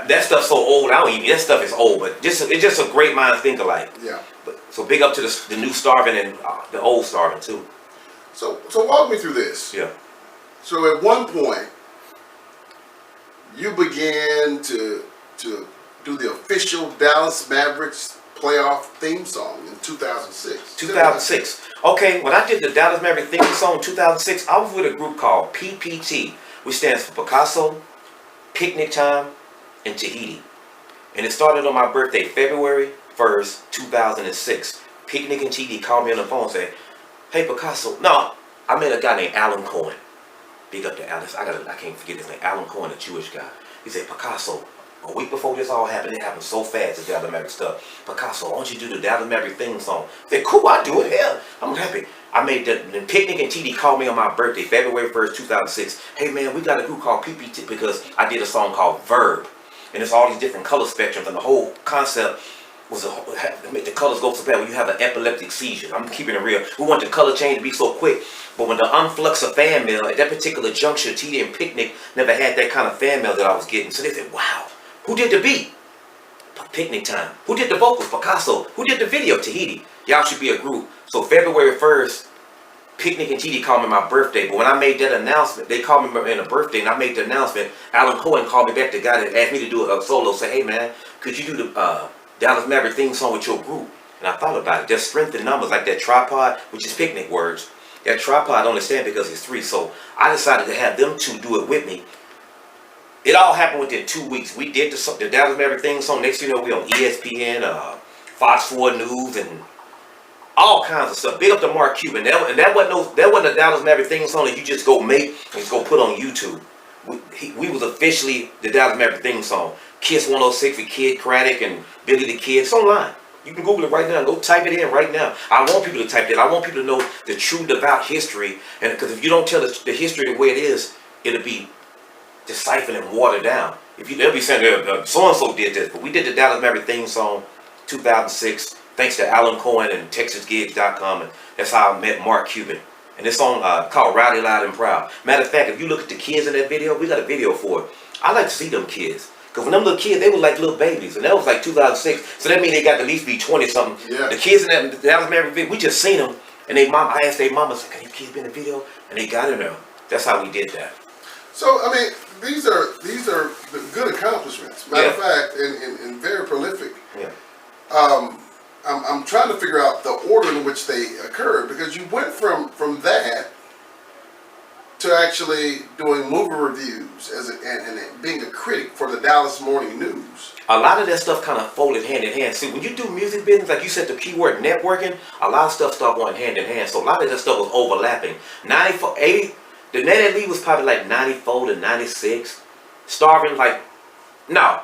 Speaker 2: That stuff's so old. That stuff is old, but it's just a great minds think alike.
Speaker 1: Yeah.
Speaker 2: So big up to the new Starving and the old Starving too.
Speaker 1: So walk me through this.
Speaker 2: Yeah.
Speaker 1: So at one point, you began to do the official Dallas Mavericks playoff theme song in 2006.
Speaker 2: 2006. Okay, when I did the Dallas Mavericks theme song in 2006, I was with a group called PPT, which stands for PikaHsSo, Picnic Time, and Tahiti. And it started on my birthday, February 1st, 2006. Picnic and Tahiti called me on the phone and said, "Hey, PikaHsSo." No, I met a guy named Alan Cohen. Big up to Alice. I can't forget his name. Alan Cohen, a Jewish guy. He said, "PikaHsSo, a week before this all happened, it happened so fast, the Dallas Mavericks stuff. PikaHsSo, why don't you do the Dallas Mavericks theme song?" I said, "Cool, I'll do it. Hell, I'm happy." I made the Picnic and TD called me on my birthday, February 1st, 2006. "Hey man, we got a group called PPT," because I did a song called Verb. And it's all these different color spectrums, and the whole concept was to make the colors go so bad when you have an epileptic seizure. I'm keeping it real. We want the color change to be so quick. But when the influx of fan mail, at that particular juncture, TD and Picnic never had that kind of fan mail that I was getting. So they said, "Wow, who did the beat? Picnic Time. Who did the vocals? PikaHsSo. Who did the video? Tahiti. Y'all should be a group." So February 1st, Picnic and TD called me my birthday. But when I made that announcement, they called me in a birthday, and I made the announcement. Alan Cohen called me back, the guy that asked me to do a solo. Say, "Hey man, could you do the Dallas Maverick theme song with your group?" And I thought about it. There's strength in numbers, like that tripod, which is Picnic words. That tripod I only stand because it's 3. So I decided to have them two do it with me. It all happened within 2 weeks. We did the Dallas Maverick theme song. Next thing you know, we on ESPN, Fox 4 News, and all kinds of stuff. Big up to Mark Cuban. That wasn't a Dallas Maverick theme song that you just go make and just go put on YouTube. We was officially the Dallas Maverick theme song. Kiss 106 with Kid Craddock and Billy the Kid. It's online. You can Google it right now. Go type it in right now. I want people to type that. I want people to know the true devout history. And because if you don't tell the history the way it is, it'll be deciphered and watered down. They'll be saying, so-and-so did this. But we did the Dallas Maverick theme song 2006. Thanks to Alan Cohen and TexasGigs.com. And that's how I met Mark Cuban. And this song called Rowdy Loud and Proud. Matter of fact, if you look at the kids in that video, we got a video for it. I like to see them kids. Because when them little kids, they were like little babies. And that was like 2006. So that means they got to at least be 20-something. Yeah. The kids in that Dallas Maverick video, we just seen them. And I asked their mama, "Can these kids be in the video?" And they got in there. That's how we did that.
Speaker 1: So, I mean, these are good accomplishments. Matter of fact, and very prolific.
Speaker 2: Yeah.
Speaker 1: I'm trying to figure out the order in which they occurred, because you went from that to actually doing movie reviews and being a critic for the Dallas Morning News.
Speaker 2: A lot of that stuff kind of folded hand in hand. See, when you do music business, like you said, the keyword networking, a lot of stuff started going hand in hand. So a lot of that stuff was overlapping. 94, 80, the Net League was probably like 94 to 96. Starving, like, no,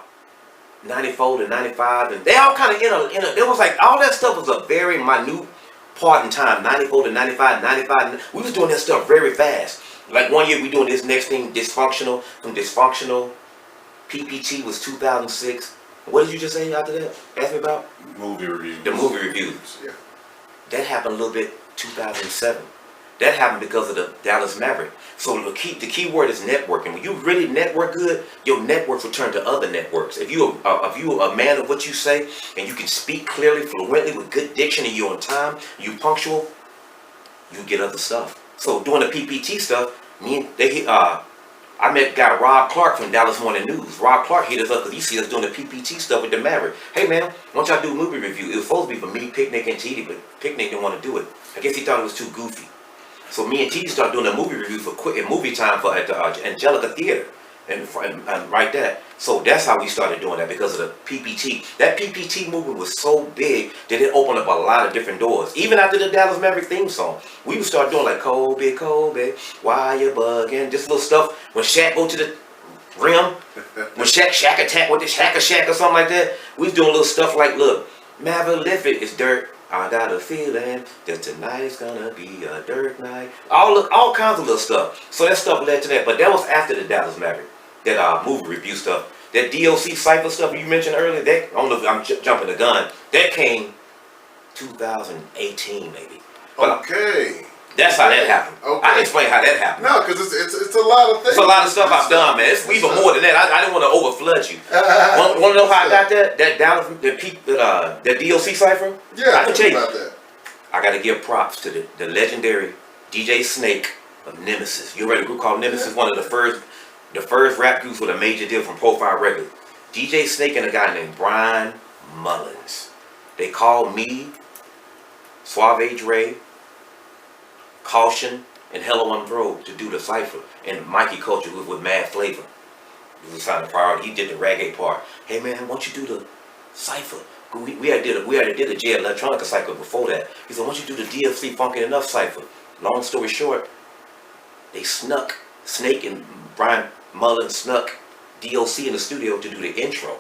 Speaker 2: 94 to 95. And they all kind of, there was like, all that stuff was a very minute part in time. 94 to 95, 95. We was doing that stuff very fast. Like one year we doing this next thing, Dysfunctional. From Dysfunctional, PPT was 2006. What did you just say after that? Ask me about?
Speaker 3: Movie reviews.
Speaker 2: The movie reviews.
Speaker 1: Yeah.
Speaker 2: That happened a little bit 2007. That happened because of the Dallas Mavericks. So the key word is networking. When you really network good, your networks will turn to other networks. If you are a man of what you say, and you can speak clearly, fluently, with good diction, and you're on time, you punctual, you get other stuff. So doing the PPT stuff, I met a guy, Rob Clark from Dallas Morning News. Rob Clark hit us up because he see us doing the PPT stuff with the Mavericks. Hey man, why don't y'all do a movie review? It was supposed to be for me, Picnic, and TD, but Picnic didn't want to do it. I guess he thought it was too goofy. So me and TD started doing a movie review for quick movie time at the Angelica Theater, and right there. So that's how we started doing that, because of the PPT. That PPT movement was so big that it opened up a lot of different doors. Even after the Dallas Maverick theme song, we would start doing like Kobe, Kobe, why you bugging? This little stuff. When Shaq go to the rim, when Shaq attack with the Shack or something like that, we was doing little stuff like, look, Maverick lift it, it's dirt. I got a feeling that tonight's gonna be a dirt night. All kinds of little stuff. So that stuff led to that. But that was after the Dallas Maverick. That movie review stuff. That DLC Cypher stuff you mentioned earlier, that, I don't know if I'm jumping the gun. That came 2018 maybe. But
Speaker 1: okay.
Speaker 2: That's how that happened. Okay. I can explain how that happened.
Speaker 1: No, because it's a lot of things.
Speaker 2: It's a lot of stuff I've done, man. It's even more than that. I didn't want to overflood you. Want to know how I got that? That DLC Cypher?
Speaker 1: Yeah,
Speaker 2: I can tell you
Speaker 1: about that.
Speaker 2: I got to give props to the legendary DJ Snake of Nemesis. You read a group called Nemesis? One of the first rap groups with a major deal from Profile Records. DJ Snake and a guy named Brian Mullins. They called me, Suave Dre, Caution, and Hello on Road to do the cipher. And Mikey Culture was with Mad Flavor. He was signing priority. He did the reggae part. Hey man, why don't you do the cipher? We had did a J Electronica cipher before that. He said, why don't you do the DFC Funkin' Enough cipher? Long story short, they snuck, Snake and Brian Mullins snuck DOC in the studio to do the intro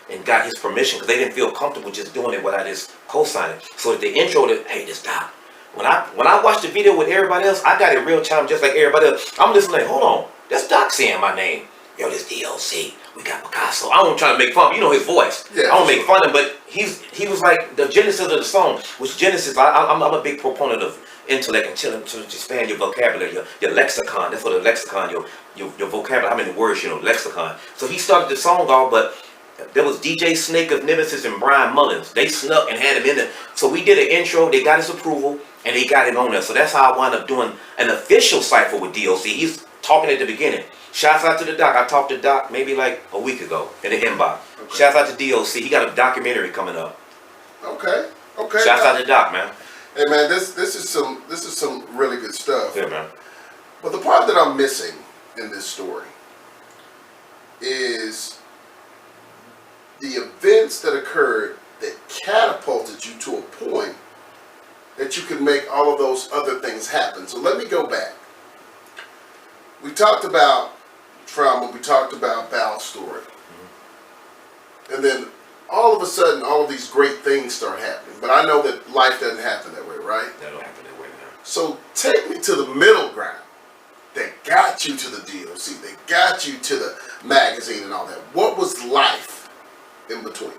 Speaker 2: and got his permission because they didn't feel comfortable just doing it without his co-signing. So at the intro, hey, this Doc. When I watched the video with everybody else, I got it real time just like everybody else. I'm listening like, hold on, that's Doc saying my name. Yo, this DLC, we got PikaHsSo. I don't try to make fun of him. You know his voice. Yeah, I don't make fun of him, but he was like the genesis of the song, which Genesis, I'm a big proponent of intellect and to expand your vocabulary, your lexicon. That's what a lexicon, your vocabulary, how many words, lexicon. So he started the song off, but there was DJ Snake of Nemesis and Brian Mullins. They snuck and had him in there. So we did an intro, they got his approval, and they got him on there. So that's how I wound up doing an official cipher with DOC. He's talking at the beginning. Shouts out to the Doc. I talked to Doc maybe like a week ago in the inbox. Okay. Shouts out to DOC. He got a documentary coming up.
Speaker 1: Okay.
Speaker 2: Shouts out to Doc, man.
Speaker 1: Hey man, this is some really good stuff.
Speaker 2: Yeah, man.
Speaker 1: But the part that I'm missing in this story is the events that occurred that catapulted you to a point that you could make all of those other things happen. So let me go back. We talked about trauma, we talked about Val's story. Mm-hmm. And then all of a sudden, all of these great things start happening. But I know that life doesn't happen that way, right?
Speaker 2: That don't happen that way, man.
Speaker 1: So take me to the middle ground that got you to the DOC, that got you to the magazine and all that. What was life in between?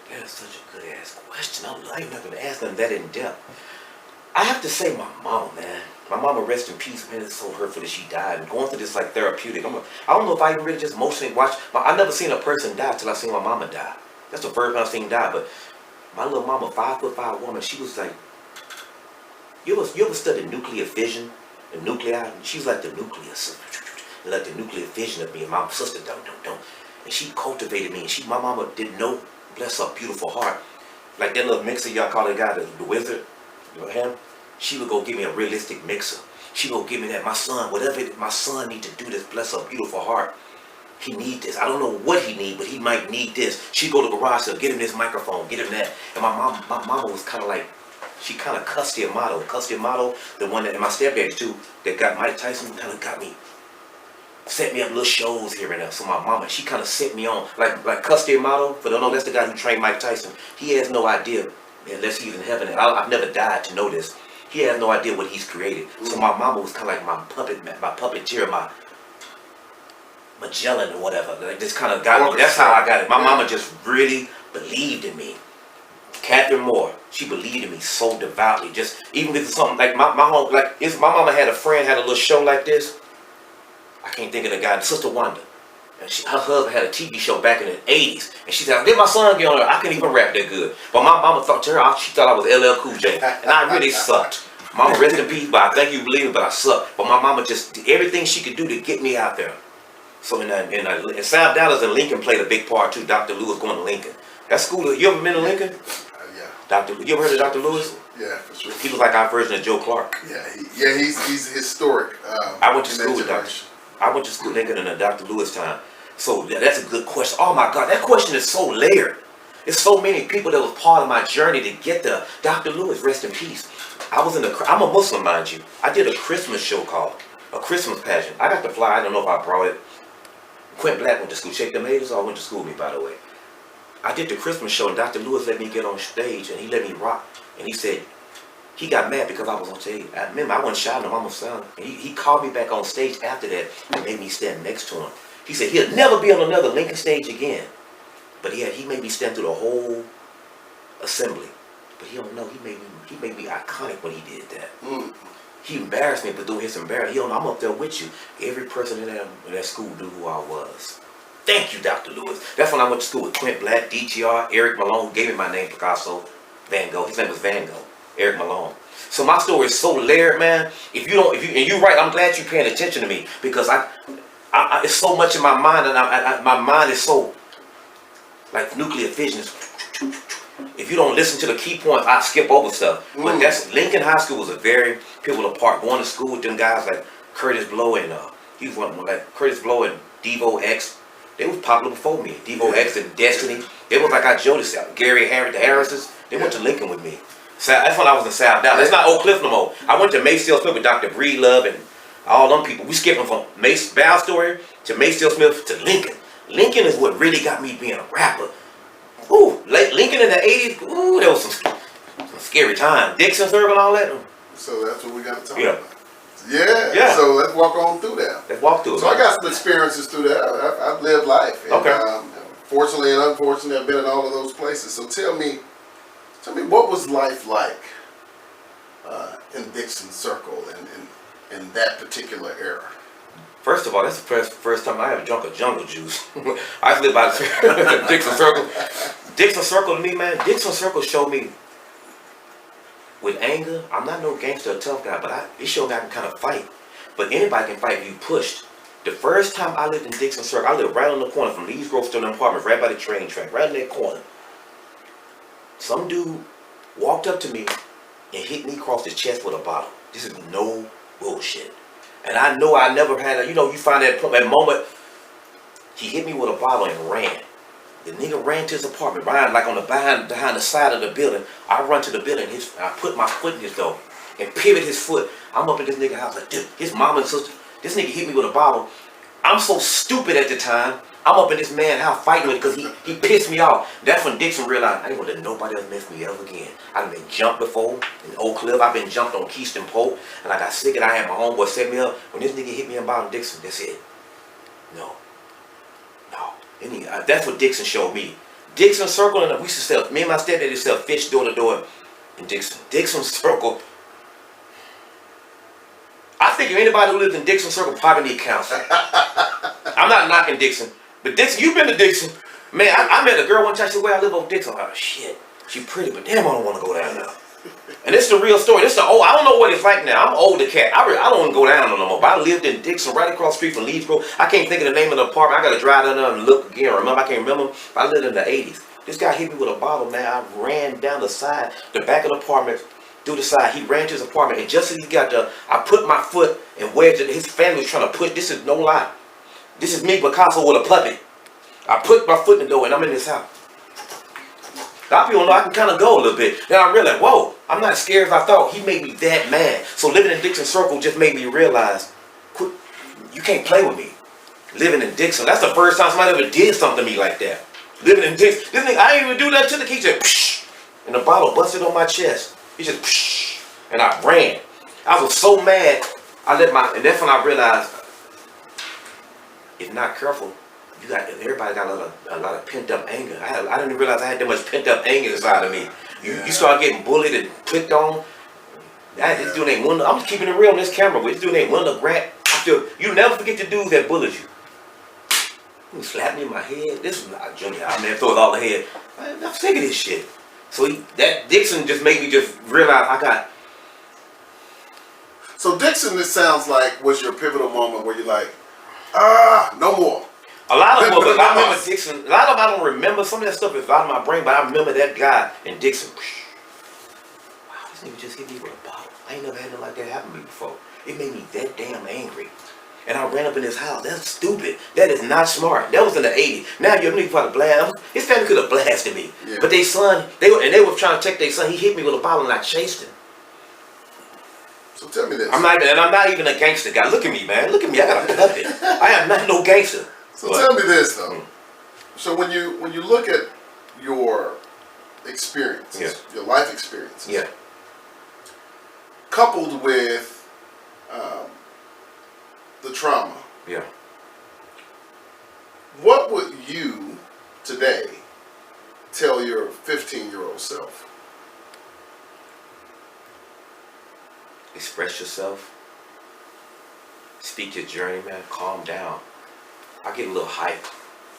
Speaker 2: That is such a good ass question. I'm not even going to ask them that in depth. I have to say my mama, man. My mama, rest in peace, man. It's so hurtful that she died. And going through this like therapeutic. I don't know if I even really just emotionally watched. I never seen a person die till I seen my mama die. That's the first time I seen die. But my little mama, 5'5" woman, she was like, you ever studied nuclear fission? The nuclei? She's like the nucleus. Like the nuclear fission of me. And my sister don't. And she cultivated me. And my mama didn't know, bless her beautiful heart. like that little mixer y'all call that guy, the wizard, you know him? She would go give me a realistic mixer. She would give me that, my son, whatever my son need to do this, bless her beautiful heart. He need this. I don't know what he need, but he might need this. She go to the garage sale, get him this microphone, get him that. And my mama was kind of like, she kind of cussed the model, the one that, and my stepdad too, that got Mike Tyson, kind of got me, set me up little shows here and there. So my mama, she kind of set me on, like Custody Model, for don't know, that's the guy who trained Mike Tyson. He has no idea, unless he's in heaven, and I've never died to know this. He has no idea what he's created. So my mama was kind of like my puppeteer, my Magellan or whatever. Like, just kind of got me. That's how I got it. My mama just really believed in me. Catherine Moore, she believed in me so devoutly. Just even if it's something like my home, like if my mama had a friend had a little show like this, I can't think of the guy, Sister Wanda. And her husband had a TV show back in the 80s, and she said, "Did my son get on there?" I couldn't even rap that good, but my mama thought to her, she thought I was LL Cool J, and I really sucked. Mama, rest in peace, but I thank you for believing, but I sucked. But my mama just did everything she could do to get me out there. So in South Dallas and Lincoln played a big part too. Dr. Lewis going to Lincoln. That school, you ever been to Lincoln?
Speaker 1: Yeah.
Speaker 2: You ever heard of Dr. Lewis?
Speaker 1: Yeah, for sure.
Speaker 2: He was like our version of Joe Clark.
Speaker 1: Yeah, he's historic.
Speaker 2: I went to school with Lincoln in the Dr. Lewis time. So that's a good question. Oh my God, that question is so layered. There's so many people that was part of my journey to get there. Dr. Lewis, rest in peace. I'm a Muslim, mind you. I did a Christmas show called A Christmas Pageant. I got to fly. I don't know if I brought it. Quint Black went to school. Shake the Haters all went to school with me, by the way. I did the Christmas show, and Dr. Lewis let me get on stage, and he let me rock. And he said, he got mad because I was on stage. I remember I wasn't shouting him, I was sound. And he called me back on stage after that and made me stand next to him. He said he'll never be on another Lincoln stage again. But he made me stand through the whole assembly. But he don't know, he made me iconic when he did that. He embarrassed me, but through his embarrassment, he don't know, I'm up there with you. Every person in that school knew who I was. Thank you, Dr. Lewis. That's when I went to school with Quint Black, DTR, Eric Malone, who gave me my name, PikaHsSo Van Gogh. His name was Van Gogh, Eric Malone. So my story is so layered, man. And you're right, I'm glad you're paying attention to me, because it's so much in my mind, and my mind is so like nuclear fission. If you don't listen to the key points, I skip over stuff. But that's Lincoln High School was a very pivotal part. Going to school with them guys like Curtis Blow and he was one like Curtis Blow and Devo X. They was popular before me. Devo X and Destiny. They was like our Jody, Gary Harris, the Harrises. They went to Lincoln with me. So that's when I was in South Dallas. It's not Oak Cliff no more. I went to Maysville Smith with Dr. Breedlove and all them people. We skipping from Bell Story to Maysville Smith to Lincoln. Lincoln is what really got me being a rapper. Ooh, Lincoln in the 80s, ooh, there was some scary time. Dixon Circle and all that.
Speaker 1: So that's what we got to talk about. Yeah. So let's walk on through that.
Speaker 2: Let's walk through it.
Speaker 1: So I got some experiences through that. I've lived life. And,
Speaker 2: okay.
Speaker 1: Fortunately and unfortunately, I've been in all of those places. So tell me what was life like in Dixon Circle and in that particular era?
Speaker 2: First of all, that's the first time I ever drunk a jungle juice. I lived by the Dixon Circle. Dixon Circle to me, man, Dixon Circle showed me with anger. I'm not no gangster or tough guy, but it showed me I can kind of fight. But anybody can fight if you pushed. The first time I lived in Dixon Circle, I lived right on the corner from Lee's Grove to the apartments, right by the train track, right in that corner. Some dude walked up to me and hit me across the chest with a bottle. This is no bullshit. And I know I never had you find that moment, he hit me with a bottle and ran. The nigga ran to his apartment, like on behind the side of the building. I run to the building, I put my foot in his door and pivot his foot. I'm up in this nigga house like, dude, his mama and sister, this nigga hit me with a bottle. I'm so stupid at the time. I'm up in this man's house fighting with it because he pissed me off. That's when Dixon realized I ain't gonna let nobody else mess me ever again. I've been jumped before in Oak Cliff. I've been jumped on Keystone Pope, and I got sick and I had my homeboy set me up. When this nigga hit me in bottom Dixon, that's it. No. That's what Dixon showed me. Dixon Circle, and we used to sell, me and my stepdad used to sell fish door to door in Dixon. Dixon Circle. I think if anybody who lives in Dixon Circle probably need counseling. I'm not knocking Dixon. But Dixon, you've been to Dixon. Man, I met a girl one time, she said, "Where I live on Dixon." Oh, shit. She pretty, but damn, I don't want to go down there. And this is the real story. I don't know what it's like now. I'm an older cat. I don't want to go down there no more. But I lived in Dixon, right across the street from Leeds Grove. I can't think of the name of the apartment. I got to drive down there and look again. Remember, I can't remember. I lived in the 80s. This guy hit me with a bottle, man. I ran down the side, the back of the apartment, through the side. He ran to his apartment, and just as he got there, I put my foot and wedged it. His family was trying to push. This is no lie. This is me, PikaHsSo, with a puppy. I put my foot in the door, and I'm in this house. A lot of people know I can kind of go a little bit. Then I realized, whoa, I'm not as scared as I thought. He made me that mad. So living in Dixon Circle just made me realize, quit, you can't play with me. Living in Dixon, that's the first time somebody ever did something to me like that. Living in Dixon, this nigga, I didn't even do that to the key. He said, psh, and the bottle busted on my chest. He just, psh, and I ran. I was so mad, and that's when I realized, if not careful, everybody got a lot of pent up anger. I didn't realize I had that much pent up anger inside of me. You start getting bullied and clicked on. This dude ain't one. I'm keeping it real on this camera, but this dude ain't one of rat. You never forget the dudes that bullied you. He slapped me in my head. This is not Junior. I mean, throw it all the head. I'm sick of this shit. So that Dixon just made me just realize I got.
Speaker 1: So Dixon, it sounds like, was your pivotal moment where you're like, no more.
Speaker 2: A lot of them, I remember Dixon. A lot of them I don't remember. Some of that stuff is out of my brain, but I remember that guy in Dixon. Wow, this nigga just hit me with a bottle. I ain't never had nothing like that happen to me before. It made me that damn angry. And I ran up in his house. That's stupid. That is not smart. That was in the 80s. Now your nigga probably blast. His family could have blasted me. Yeah. But their son, they were trying to check their son. He hit me with a bottle and I chased him.
Speaker 1: So tell me this.
Speaker 2: I'm not even a gangster guy. Look at me, man. Look at me. I got a puppet. I am not no gangster.
Speaker 1: So tell me this though. So when you look at your experiences, your life experiences, coupled with the trauma, what would you today tell your 15-year-old self?
Speaker 2: Express yourself. Speak your journey, man. Calm down. I get a little hype.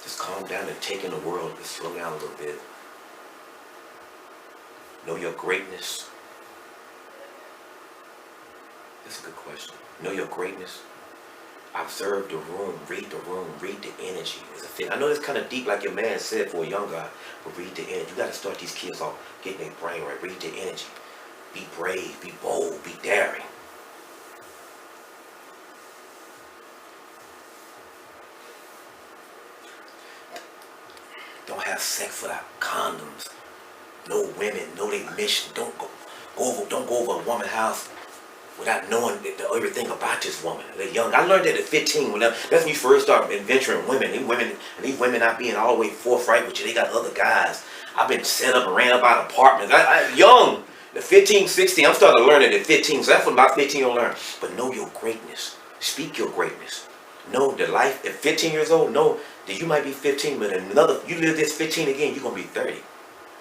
Speaker 2: Just calm down and take in the world. Just slow down a little bit. Know your greatness. That's a good question. Know your greatness. Observe the room, read the energy. I know it's kind of deep, like your man said, for a young guy, but read the energy. You got to start these kids off getting their brain right. Read the energy. Be brave, be bold, be daring. Don't have sex without condoms. Know women, know their mission. Don't go over a woman's house without knowing everything about this woman. They're young. I learned that at 15. That's when you first start adventuring women. These women not being all the way forthright with you. They got other guys. I've been set up and ran up out of apartments. I'm young. At 15, 16, I'm starting to learn it at 15. So that's what about 15 you'll learn. But know your greatness. Speak your greatness. Know that life at 15 years old, know that you might be 15, but you live this 15 again, you're going to be 30.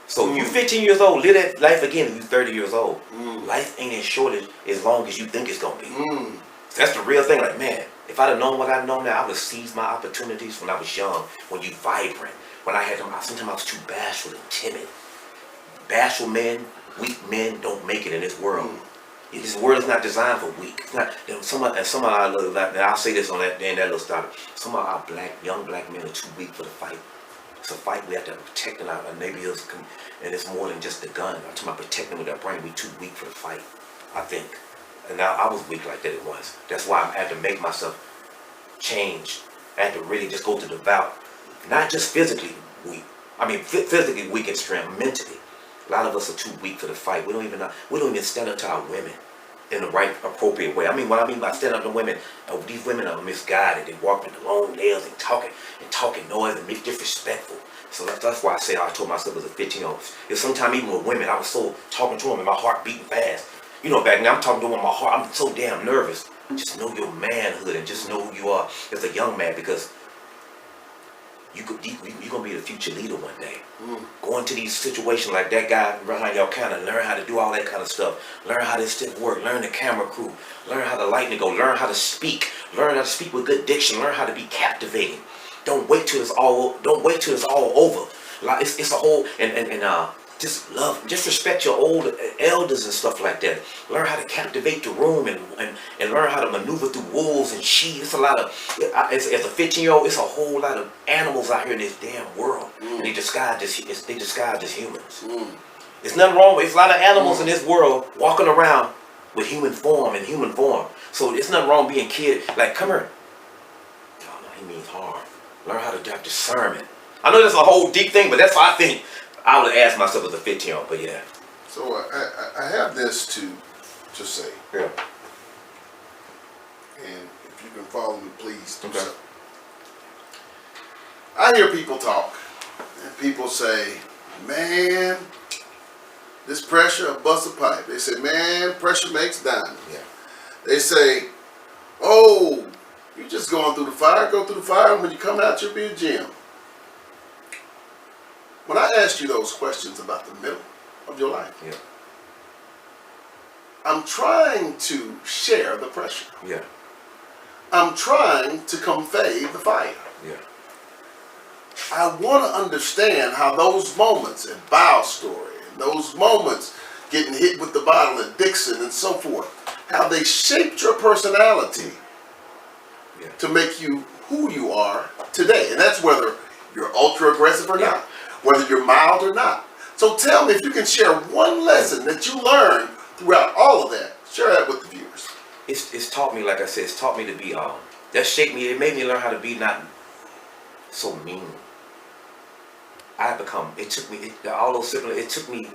Speaker 2: So you 15 years old, live that life again and you 30 years old. Life ain't as short as long as you think it's going to be. That's the real thing. Like, man, if I'd have known what I know now, I would have seized my opportunities when I was young, when you vibrant. When I had them, sometimes I was too bashful and timid. Bashful men, weak men don't make it in this world. This world is not designed for weak. It's not, some of our little, and I'll say this on that little start. Some of our young black men are too weak for the fight. It's a fight we have to protect in our neighborhoods, and it's more than just the gun. I'm talking about protecting with our brain. We're too weak for the fight, I think. And now I was weak like that at once. That's why I had to make myself change. I had to really just go to the bout. Not just physically weak. I mean, physically weak in strength, mentally. A lot of us are too weak for the fight. We don't even stand up to our women in the right, appropriate way. I mean, what I mean by stand up to women, these women are misguided. They walk with the long nails and talking noise and disrespectful. So that's why I told myself as a 15-year-old. If sometimes even with women, I was so talking to them and my heart beating fast. You know, back now I'm talking to them with my heart. I'm so damn nervous. Just know your manhood and just know who you are as a young man, because you're going to be the future leader one day. Go into these situations like that guy behind y'all, kind of learn how to do all that kind of stuff. Learn how this stuff work. Learn the camera crew. Learn how the lighting go. Learn how to speak. Learn how to speak with good diction. Learn how to be captivating. Don't wait till it's all over. Like it's a whole, and just love, just respect your old elders and stuff like that. Learn how to captivate the room and learn how to maneuver through wolves and sheep. It's a lot of, as a 15-year-old, it's a whole lot of animals out here in this damn world. And they disguise as humans. There's nothing wrong with, it's a lot of animals in this world walking around with human form and human form. So there's nothing wrong being kid, like, come here. Oh, no, he means harm. Learn how to have discernment. I know that's a whole deep thing, but that's what I think I would ask myself as a 15-year-old, but yeah.
Speaker 1: So I have this to say.
Speaker 2: Yeah.
Speaker 1: And if you can follow me, please do
Speaker 2: Okay.
Speaker 1: so. I hear people talk, and people say, man, this pressure will bust a pipe. They say, man, pressure makes diamonds.
Speaker 2: Yeah.
Speaker 1: They say, oh, you're just going through the fire, go through the fire, and when you come out, you'll be a gem. When I asked you those questions about the middle of your life,
Speaker 2: Yeah.
Speaker 1: I'm trying to share the pressure.
Speaker 2: Yeah.
Speaker 1: I'm trying to convey the fire.
Speaker 2: Yeah.
Speaker 1: I want to understand how those moments in Bow Story, and those moments getting hit with the bottle at Dixon and so forth, how they shaped your personality to make you who you are today. And that's whether you're ultra aggressive or not, whether you're mild or not. So tell me, if you can share one lesson that you learned throughout all of that, share that with the viewers.
Speaker 2: It's taught me, like I said, it's taught me to be, that shaped me, it made me learn how to be not so mean. It took me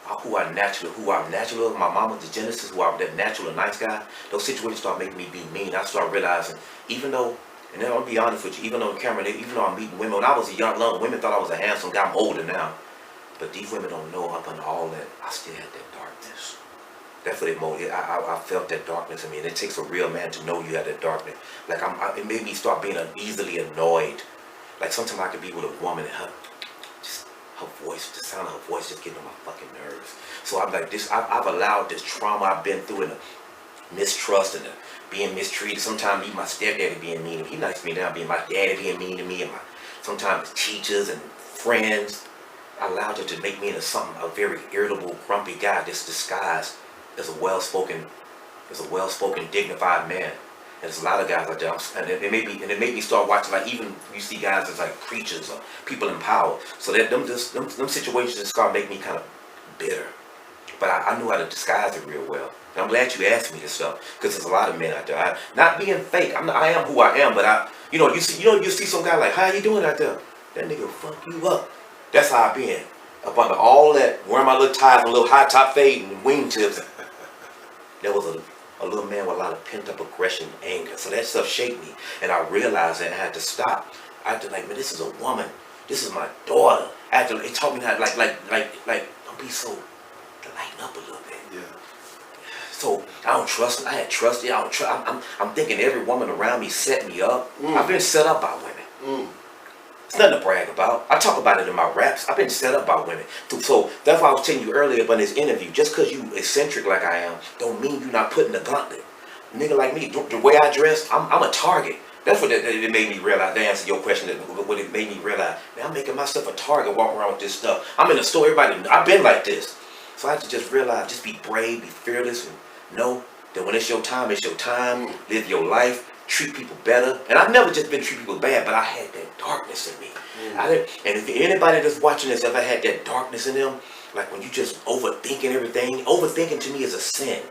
Speaker 2: who I'm natural, my mama, the Genesis, who I'm that natural and nice guy. Those situations start making me be mean. I start realizing, even though, and then I'll be honest with you, even on camera, even though I'm meeting women, when I was a young women thought I was a handsome guy. I'm older now. But these women don't know up under all that, I still had that darkness. That's what it motivated. I felt that darkness in me, and it takes a real man to know you have that darkness. Like it made me start being easily annoyed. Like sometimes I could be with a woman and her voice, the sound of her voice just getting on my fucking nerves. So I'm like this. I've allowed this trauma I've been through and the mistrust and the being mistreated. Sometimes even my stepdaddy being mean to me. He nice to me now, being my daddy being mean to me, and sometimes teachers and friends. I allowed it to make me into something, a very irritable, grumpy guy that's disguised as a well-spoken, dignified man. And there's a lot of guys out there, and it made me start watching, like, even you see guys as like preachers or people in power. So that them situations just start making me kind of bitter. But I knew how to disguise it real well. And I'm glad you asked me this stuff, because there's a lot of men out there. Not being fake. I am who I am, but you see some guy like, how you doing out there? That nigga will fuck you up. That's how I been. Up under all that, wearing my little ties and little high top fade and wingtips. There was a little man with a lot of pent up aggression and anger. So that stuff shaped me. And I realized that I had to stop. I had to man, this is a woman. This is my daughter. It taught me how don't be so, lighten up a little bit.
Speaker 1: Yeah.
Speaker 2: So I don't trust. I had trust. I'm thinking every woman around me set me up. I've been set up by women. It's nothing to brag about. I talk about it in my raps. I've been set up by women. So that's why I was telling you earlier about this interview. Just because you eccentric like I am, don't mean you're not putting the gauntlet. A nigga like me, the way I dress, I'm a target. That's what it made me realize. To answer your question, what it made me realize, man, I'm making myself a target walking around with this stuff. I'm in the store, everybody, I've been like this. So I had to just realize, just be brave, be fearless, and know that when it's your time, live your life. Treat people better. And I've never just been treat people bad, but I had that darkness in me. And if anybody that's watching this ever had that darkness in them, like when you just overthinking everything, overthinking to me is a sin.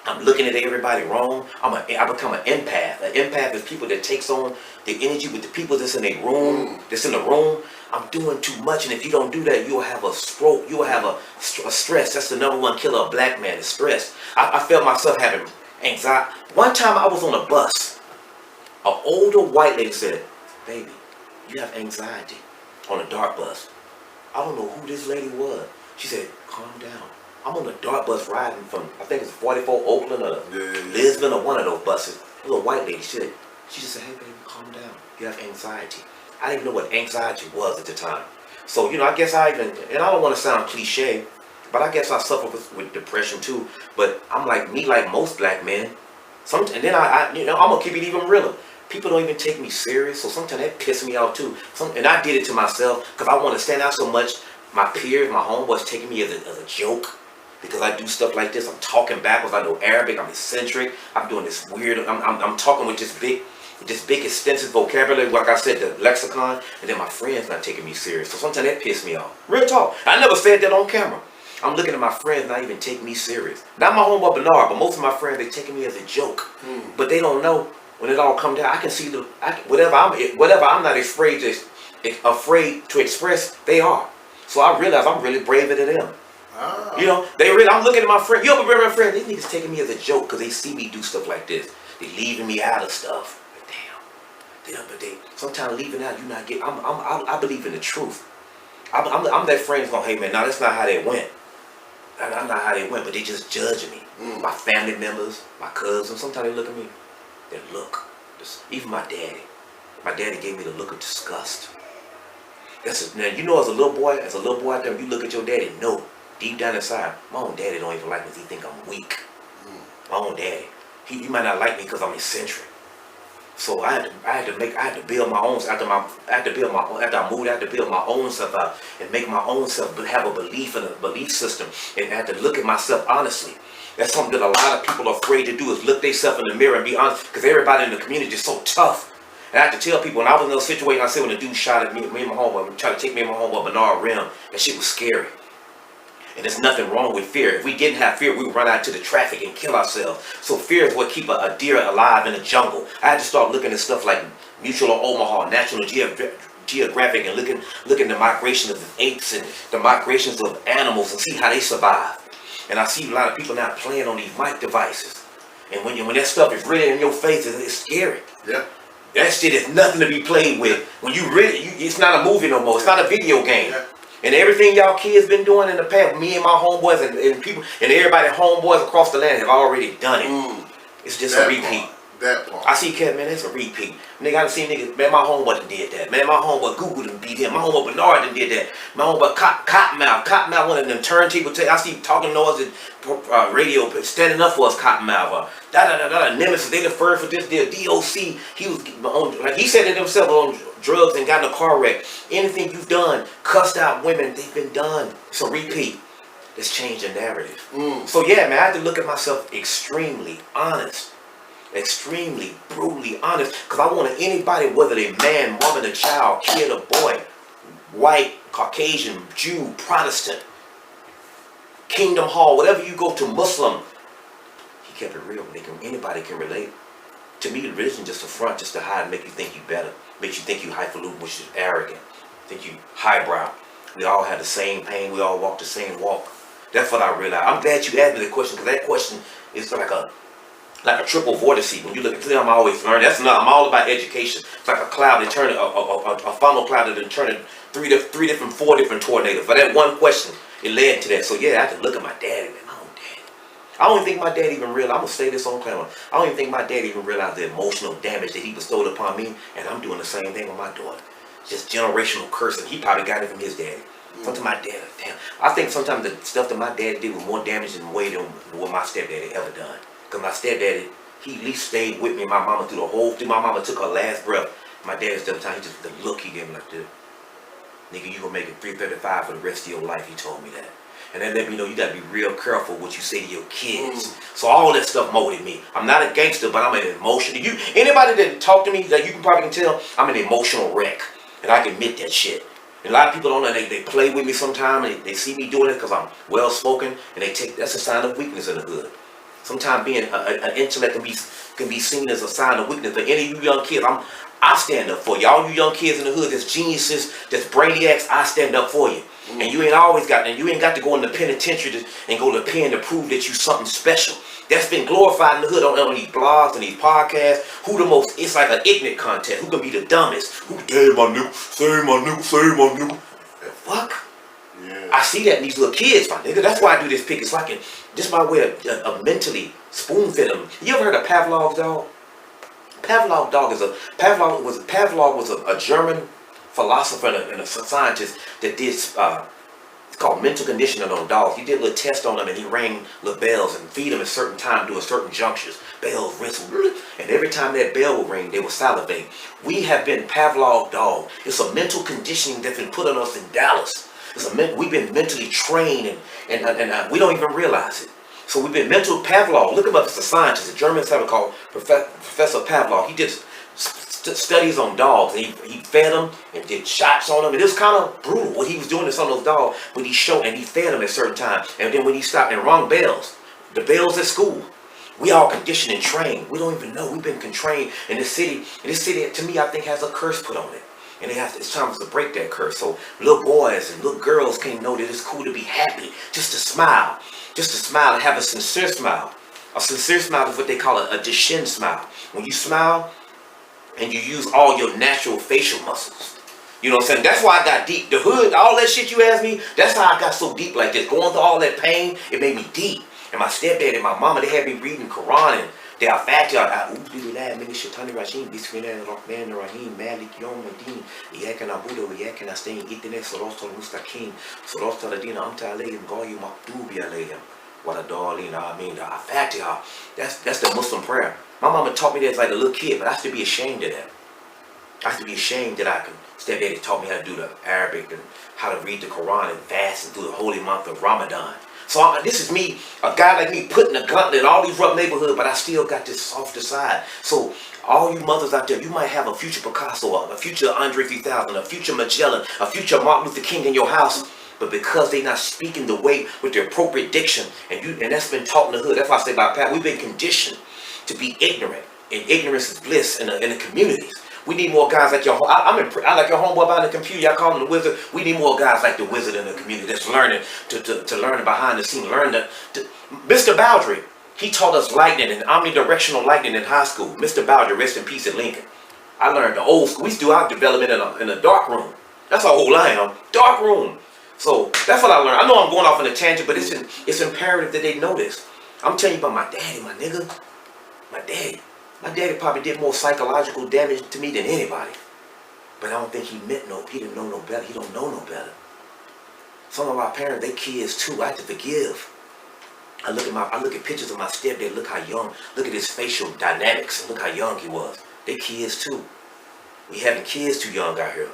Speaker 2: I'm looking at everybody wrong. I become an empath. An empath is people that takes on the energy with the people that's in their room, that's in the room. I'm doing too much, and if you don't do that, you'll have a stroke. You'll have a stress. That's the number one killer of black man is stress. I felt myself having anxiety. One time I was on a bus. An older white lady said, baby, you have anxiety on a dark bus. I don't know who this lady was. She said, calm down. I'm on a dark bus riding from, I think it's 44 Oakland or Lisbon or one of those buses. It was a white lady. She just said, hey baby, calm down. You have anxiety. I didn't even know what anxiety was at the time. So, I guess and I don't want to sound cliche, but I guess I suffer with depression too. But I'm like most black men. And then I'm going to keep it even realer. People don't even take me serious, so sometimes that pisses me off too. And I did it to myself because I want to stand out so much. my peers, my homeboys taking me as a joke because I do stuff like this. I'm talking backwards. I know Arabic. I'm eccentric. I'm doing this weird. I'm talking with this big extensive vocabulary. Like I said, the lexicon, and then my friends not taking me serious. So sometimes that pisses me off. Real talk. I never said that on camera. I'm looking at my friends not even taking me serious. Not my homeboy Bernard, but most of my friends, they taking me as a joke. But they don't know when it all comes down. I can see whatever I'm not afraid to express, they are. So I realize I'm really braver than them. You know, I'm looking at my friend. You ever remember my friend? These niggas taking me as a joke because they see me do stuff like this. They leaving me out of stuff. But damn. But they sometimes leaving out, you not get. I believe in the truth. I'm that friend's gonna, hey man, no, that's not how they went. I'm not how they went, but they just judging me. My family members, my cousins, sometimes they look at me. They look. Even my daddy. My daddy gave me the look of disgust. Now you know, as a little boy out there, you look at your daddy, no, deep down inside, my own daddy don't even like me. He think I'm weak. My own daddy, he might not like me because I'm eccentric. So I had to build my own. After I moved, I had to build my own self out and make my own self have a belief and a belief system, and I had to look at myself honestly. That's something that a lot of people are afraid to do, is look themselves in the mirror and be honest, because everybody in the community is so tough. And I have to tell people, when I was in those situations, I said when the dude shot at me and my homeboy, tried to take me and my homeboy Bernard Rim, that shit was scary. And there's nothing wrong with fear. If we didn't have fear, we would run out to the traffic and kill ourselves. So fear is what keeps a deer alive in the jungle. I had to start looking at stuff like Mutual of Omaha, National Geographic, and looking at the migration of the apes and the migrations of animals and see how they survive. And I see a lot of people now playing on these mic devices. And when that stuff is really in your face, it's scary.
Speaker 1: Yeah.
Speaker 2: That shit is nothing to be played with. When it's not a movie no more. It's not a video game.
Speaker 1: Yeah.
Speaker 2: And everything y'all kids been doing in the past, me and my homeboys and people and everybody homeboys across the land have already done it. It's just a repeat.
Speaker 1: That part.
Speaker 2: I see cat, man, that's a repeat. Nigga, I done seen niggas, man, my homeboy done did that. Man, my homeboy Google done beat him. My homeboy Bernard done did that. My homeboy Cottonmouth, one of them turntable. I see talking noise at radio, standing up for us, Cottonmouth. Nemesis, they the first for this deal. DOC, he was on, like he said it himself, on drugs and got in a car wreck. Anything you've done, cussed out women, they've been done. It's a repeat. Let's change the narrative. So yeah, man, I had to look at myself extremely honest. Extremely, brutally honest, because I wanted anybody, whether they man, woman, a child, kid, or boy, white, Caucasian, Jew, Protestant, Kingdom Hall, whatever you go to, Muslim, he kept it real. Anybody can relate. To me, religion just a front, just to hide, make you think you better, makes you think you highfalutin, which is arrogant, think you highbrow. We all have the same pain. We all walk the same walk. That's what I realized. I'm glad you asked me that question, because that question is like a triple vortice. When you look at them, I'm always learning. I'm all about education. It's like a cloud. They turn a funnel cloud that turn it four different tornadoes. But that one question, it led to that. So yeah, I had to look at my daddy, man. My own daddy. I don't even think my dad even realized. I'm gonna say this on camera. I don't even think my dad even realized the emotional damage that he bestowed upon me, and I'm doing the same thing with my daughter. Just generational cursing. He probably got it from his daddy. Sometimes my dad, damn. I think sometimes the stuff that my daddy did was more damage in way than what my stepdaddy ever done. Because my stepdaddy, he at least stayed with me and my mama through my mama took her last breath. My dad still time, the look he gave me like this. Nigga, you gonna make it 335 for the rest of your life, he told me that. And that let me know you gotta be real careful what you say to your kids. So all that stuff molded me. I'm not a gangster, but I'm an emotional. Anybody that talk to me, that you can probably tell, I'm an emotional wreck. And I can admit that shit. And a lot of people don't know, they play with me sometimes, and they see me doing it because I'm well spoken, and that's a sign of weakness in the hood. Sometimes being an intellect can be seen as a sign of weakness. But any of you young kids, I stand up for you. All you young kids in the hood, that's geniuses, that's brainiacs, I stand up for you. And you ain't got to go in the penitentiary and go to the pen to prove that you something special. That's been glorified in the hood on these blogs and these podcasts. It's like an ignorant contest. Who can be the dumbest? Who say my new. Fuck. Yeah. I see that in these little kids, my nigga. That's why I do this pick. It's like just my way of mentally spoon feed them. You ever heard of Pavlov's dog? Pavlov was a German philosopher and a scientist that did it's called mental conditioning on dogs. He did a little test on them, and he rang little bells and feed them at certain time during certain junctures. Bells whistle, and every time that bell would ring, they would salivate. We have been Pavlov dog. It's a mental conditioning that's been put on us in Dallas. We've been mentally trained, and we don't even realize it. So we've been mental Pavlov. Look him up as a scientist, a German scientist called Professor Pavlov. He did studies on dogs, and he fed them and did shots on them. And it was kind of brutal what he was doing to some of those dogs. But he showed, and he fed them at certain times. And then when he stopped and rung bells, the bells at school, we all conditioned and trained. We don't even know. We've been trained in this city. And this city, to me, I think has a curse put on it. And it's time for us to break that curse. So little boys and little girls can know that it's cool to be happy, just to smile. Just to smile and have a sincere smile. A sincere smile is what they call a Dixon smile. When you smile and you use all your natural facial muscles. You know what I'm saying? That's why I got deep. The hood, all that shit you asked me, that's how I got so deep like this. Going through all that pain, it made me deep. And my stepdad and my mama, they had me reading Quran and they are fat. That's the Muslim prayer. My mama taught me that as like a little kid, but I used to be ashamed of that. I used to be ashamed that I could. Stepdaddy taught me how to do the Arabic and how to read the Quran and fast and do the holy month of Ramadan. So this is me, a guy like me, putting a gauntlet in all these rough neighborhoods, but I still got this softer side. So all you mothers out there, you might have a future PikaHsSo, a future Andre 3000, a future Magellan, a future Martin Luther King in your house. But because they're not speaking the way with the appropriate diction, and that's been taught in the hood. That's why I say about Pat, we've been conditioned to be ignorant, and ignorance is bliss in the communities. We need more guys like your. I like your homeboy behind the computer. Y'all call him the wizard. We need more guys like the wizard in the community that's learning to learn behind the scene. Mr. Bowdry, he taught us lightning and omnidirectional lightning in high school. Mr. Bowdry, rest in peace at Lincoln. I learned the old school. We used to do our development in a dark room. That's how old I am. Dark room. So that's what I learned. I know I'm going off on a tangent, but it's imperative that they know this. I'm telling you about my daddy, my nigga. My daddy. My daddy probably did more psychological damage to me than anybody. But I don't think he didn't know no better. He don't know no better. Some of our parents, they kids too. I have to forgive. I look at pictures of my stepdad, look how young, look at his facial dynamics, and look how young he was. They kids too. We having kids too young out here.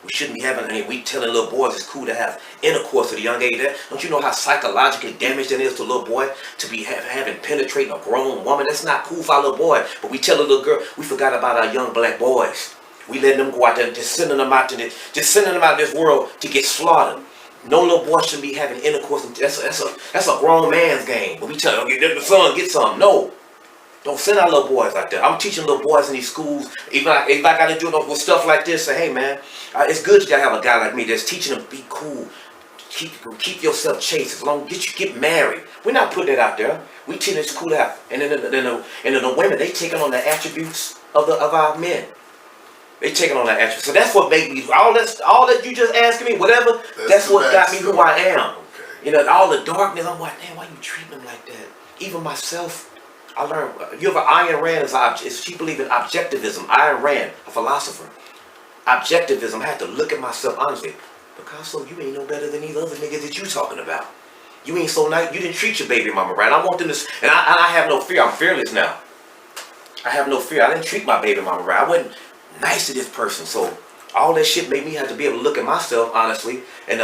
Speaker 2: We shouldn't be having, we telling little boys it's cool to have intercourse at a young age. Don't you know how psychologically damaged it is to a little boy to be having penetrating a grown woman? That's not cool for our little boy. But we tell a little girl, we forgot about our young black boys. We letting them go out there, just sending them out this world to get slaughtered. No little boy shouldn't be having intercourse. That's a grown man's game. But we tell them, get the son, get some. No. Don't send our little boys out there. I'm teaching little boys in these schools. If I got to do it with stuff like this, say, hey man, it's good to have a guy like me that's teaching them be cool. Keep yourself chaste. As long as you get married. We're not putting it out there. We teach it's cool to have. And then the women, they taking on the attributes of our men. They taking on that attribute. So that's what made me all that you just asking me, whatever. That's what got me who I am. Okay. You know, all the darkness. I'm like, damn, why you treat them like that? Even myself. I learned, you ever, Ayn Rand she believed in objectivism. Ayn Rand, a philosopher. Objectivism, I had to look at myself honestly. PikaHsSo, you ain't no better than these other niggas that you talking about. You ain't so nice, you didn't treat your baby mama right. I want them to, and I have no fear, I'm fearless now. I have no fear, I didn't treat my baby mama right. I wasn't nice to this person. So all that shit made me have to be able to look at myself honestly. And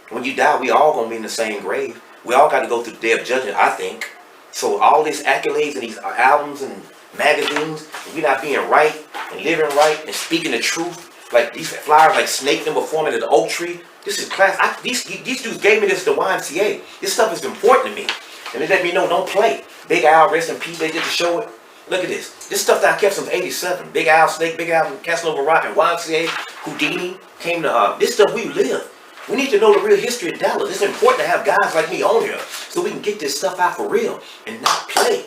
Speaker 2: when you die, we all gonna be in the same grave. We all got to go through the day of judgment, I think. So all these accolades and these albums and magazines, and we not being right and living right and speaking the truth, like these flyers like Snake them performing at the Oak Tree. This is class. These dudes gave me this at the YMCA. This stuff is important to me. And they let me know, don't play. Big Al, rest in peace, they did the show it. Look at this. This stuff that I kept since '87. Big Al, Snake, Big Al, Casanova Rock, and YMCA, Houdini came to, this stuff we live. We need to know the real history of Dallas. It's important to have guys like me on here so we can get this stuff out for real and not play.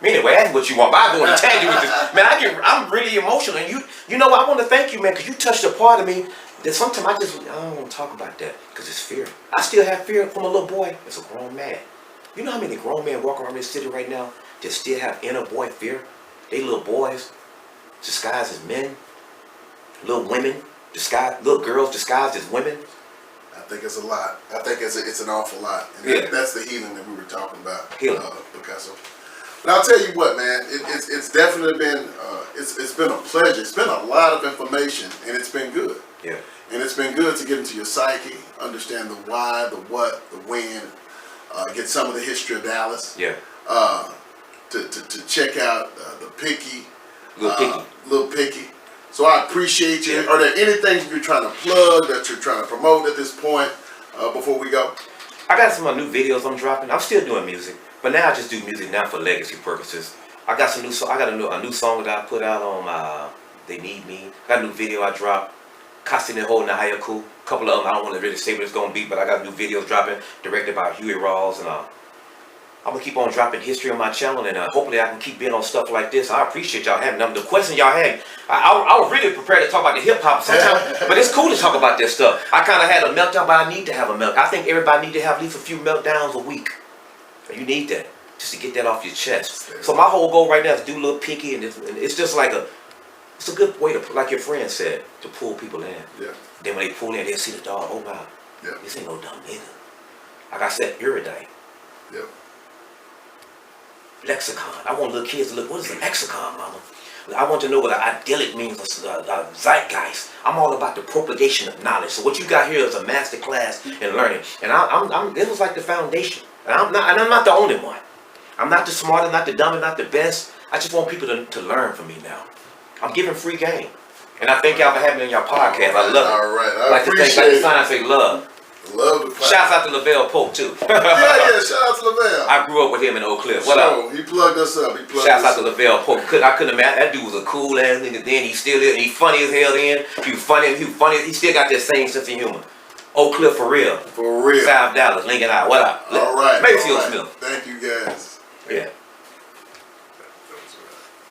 Speaker 2: Anyway, that's what you want. But I go on a tangent with this. Man, I'm really emotional. And you know what? I want to thank you, man, because you touched a part of me that sometimes I don't want to talk about that because it's fear. I still have fear from a little boy as a grown man. You know how many grown men walk around this city right now that still have inner boy fear? They little boys disguised as men. Little women little girls disguised as women.
Speaker 1: I think it's a lot. I think it's an awful lot. And that's the healing that we were talking about.
Speaker 2: Healing.
Speaker 1: PikaHsSo. But I'll tell you what, man. It's definitely been it's been a pleasure. It's been a lot of information, and it's been good.
Speaker 2: Yeah.
Speaker 1: And it's been good to get into your psyche, understand the why, the what, the when, get some of the history of Dallas.
Speaker 2: Yeah.
Speaker 1: To check out the Picky.
Speaker 2: Little Picky.
Speaker 1: Picky. So I appreciate you.
Speaker 2: Yeah.
Speaker 1: Are there anything you're trying to plug, that you're trying to promote at this point before we go?
Speaker 2: I got some new videos I'm dropping. I'm still doing music, but now I just do music now for legacy purposes. I got some new I got a new song that I put out on They Need Me. Got a new video I dropped. Kasi and Ho Nahayaku. A couple of them I don't want to really say what it's gonna be, but I got new videos dropping, directed by Huey Rawls, and I'm gonna keep on dropping history on my channel, and hopefully I can keep being on stuff like this. I appreciate y'all having them. The question y'all had, I was really prepared to talk about the hip hop sometimes, but it's cool to talk about this stuff. I kind of had a meltdown, but I need to have a meltdown. I think everybody need to have at least a few meltdowns a week. You need that just to get that off your chest. So my whole goal right now is to do a little Picky, and it's just like it's a good way to, like your friend said, to pull people in.
Speaker 1: Yeah.
Speaker 2: Then when they pull in, they'll see the dog. Oh wow,
Speaker 1: Yeah.
Speaker 2: this ain't no dumb nigga. Like I said, erudite.
Speaker 1: Yeah.
Speaker 2: Lexicon. I want little kids to look, what is a lexicon, mama? I want to know what an idyllic means, zeitgeist. I'm all about the propagation of knowledge. So what you got here is a master class in learning. And this was like the foundation. And I'm not the only one. I'm not the smartest, not the dumbest, not the best. I just want people to learn from me now. I'm giving free game. And I thank y'all for having me on your podcast. I love it.
Speaker 1: All right. I
Speaker 2: like
Speaker 1: appreciate
Speaker 2: like the sign I say love.
Speaker 1: Love the podcast.
Speaker 2: Shouts out to Lavelle Pope too.
Speaker 1: Yeah, shout out to Lavelle.
Speaker 2: I grew up with him in Oak Cliff. What up?
Speaker 1: He plugged us up.
Speaker 2: Shouts out to Lavelle Pope. I couldn't imagine. That dude was a cool ass nigga then. He still is. He funny as hell then. He was funny. He still got that same sense of humor. Oak Cliff for real.
Speaker 1: For real.
Speaker 2: South Dallas, Lincoln Eye. What up?
Speaker 1: All right.
Speaker 2: Mayfield
Speaker 1: all right.
Speaker 2: Smith.
Speaker 1: Thank you guys.
Speaker 2: Yeah.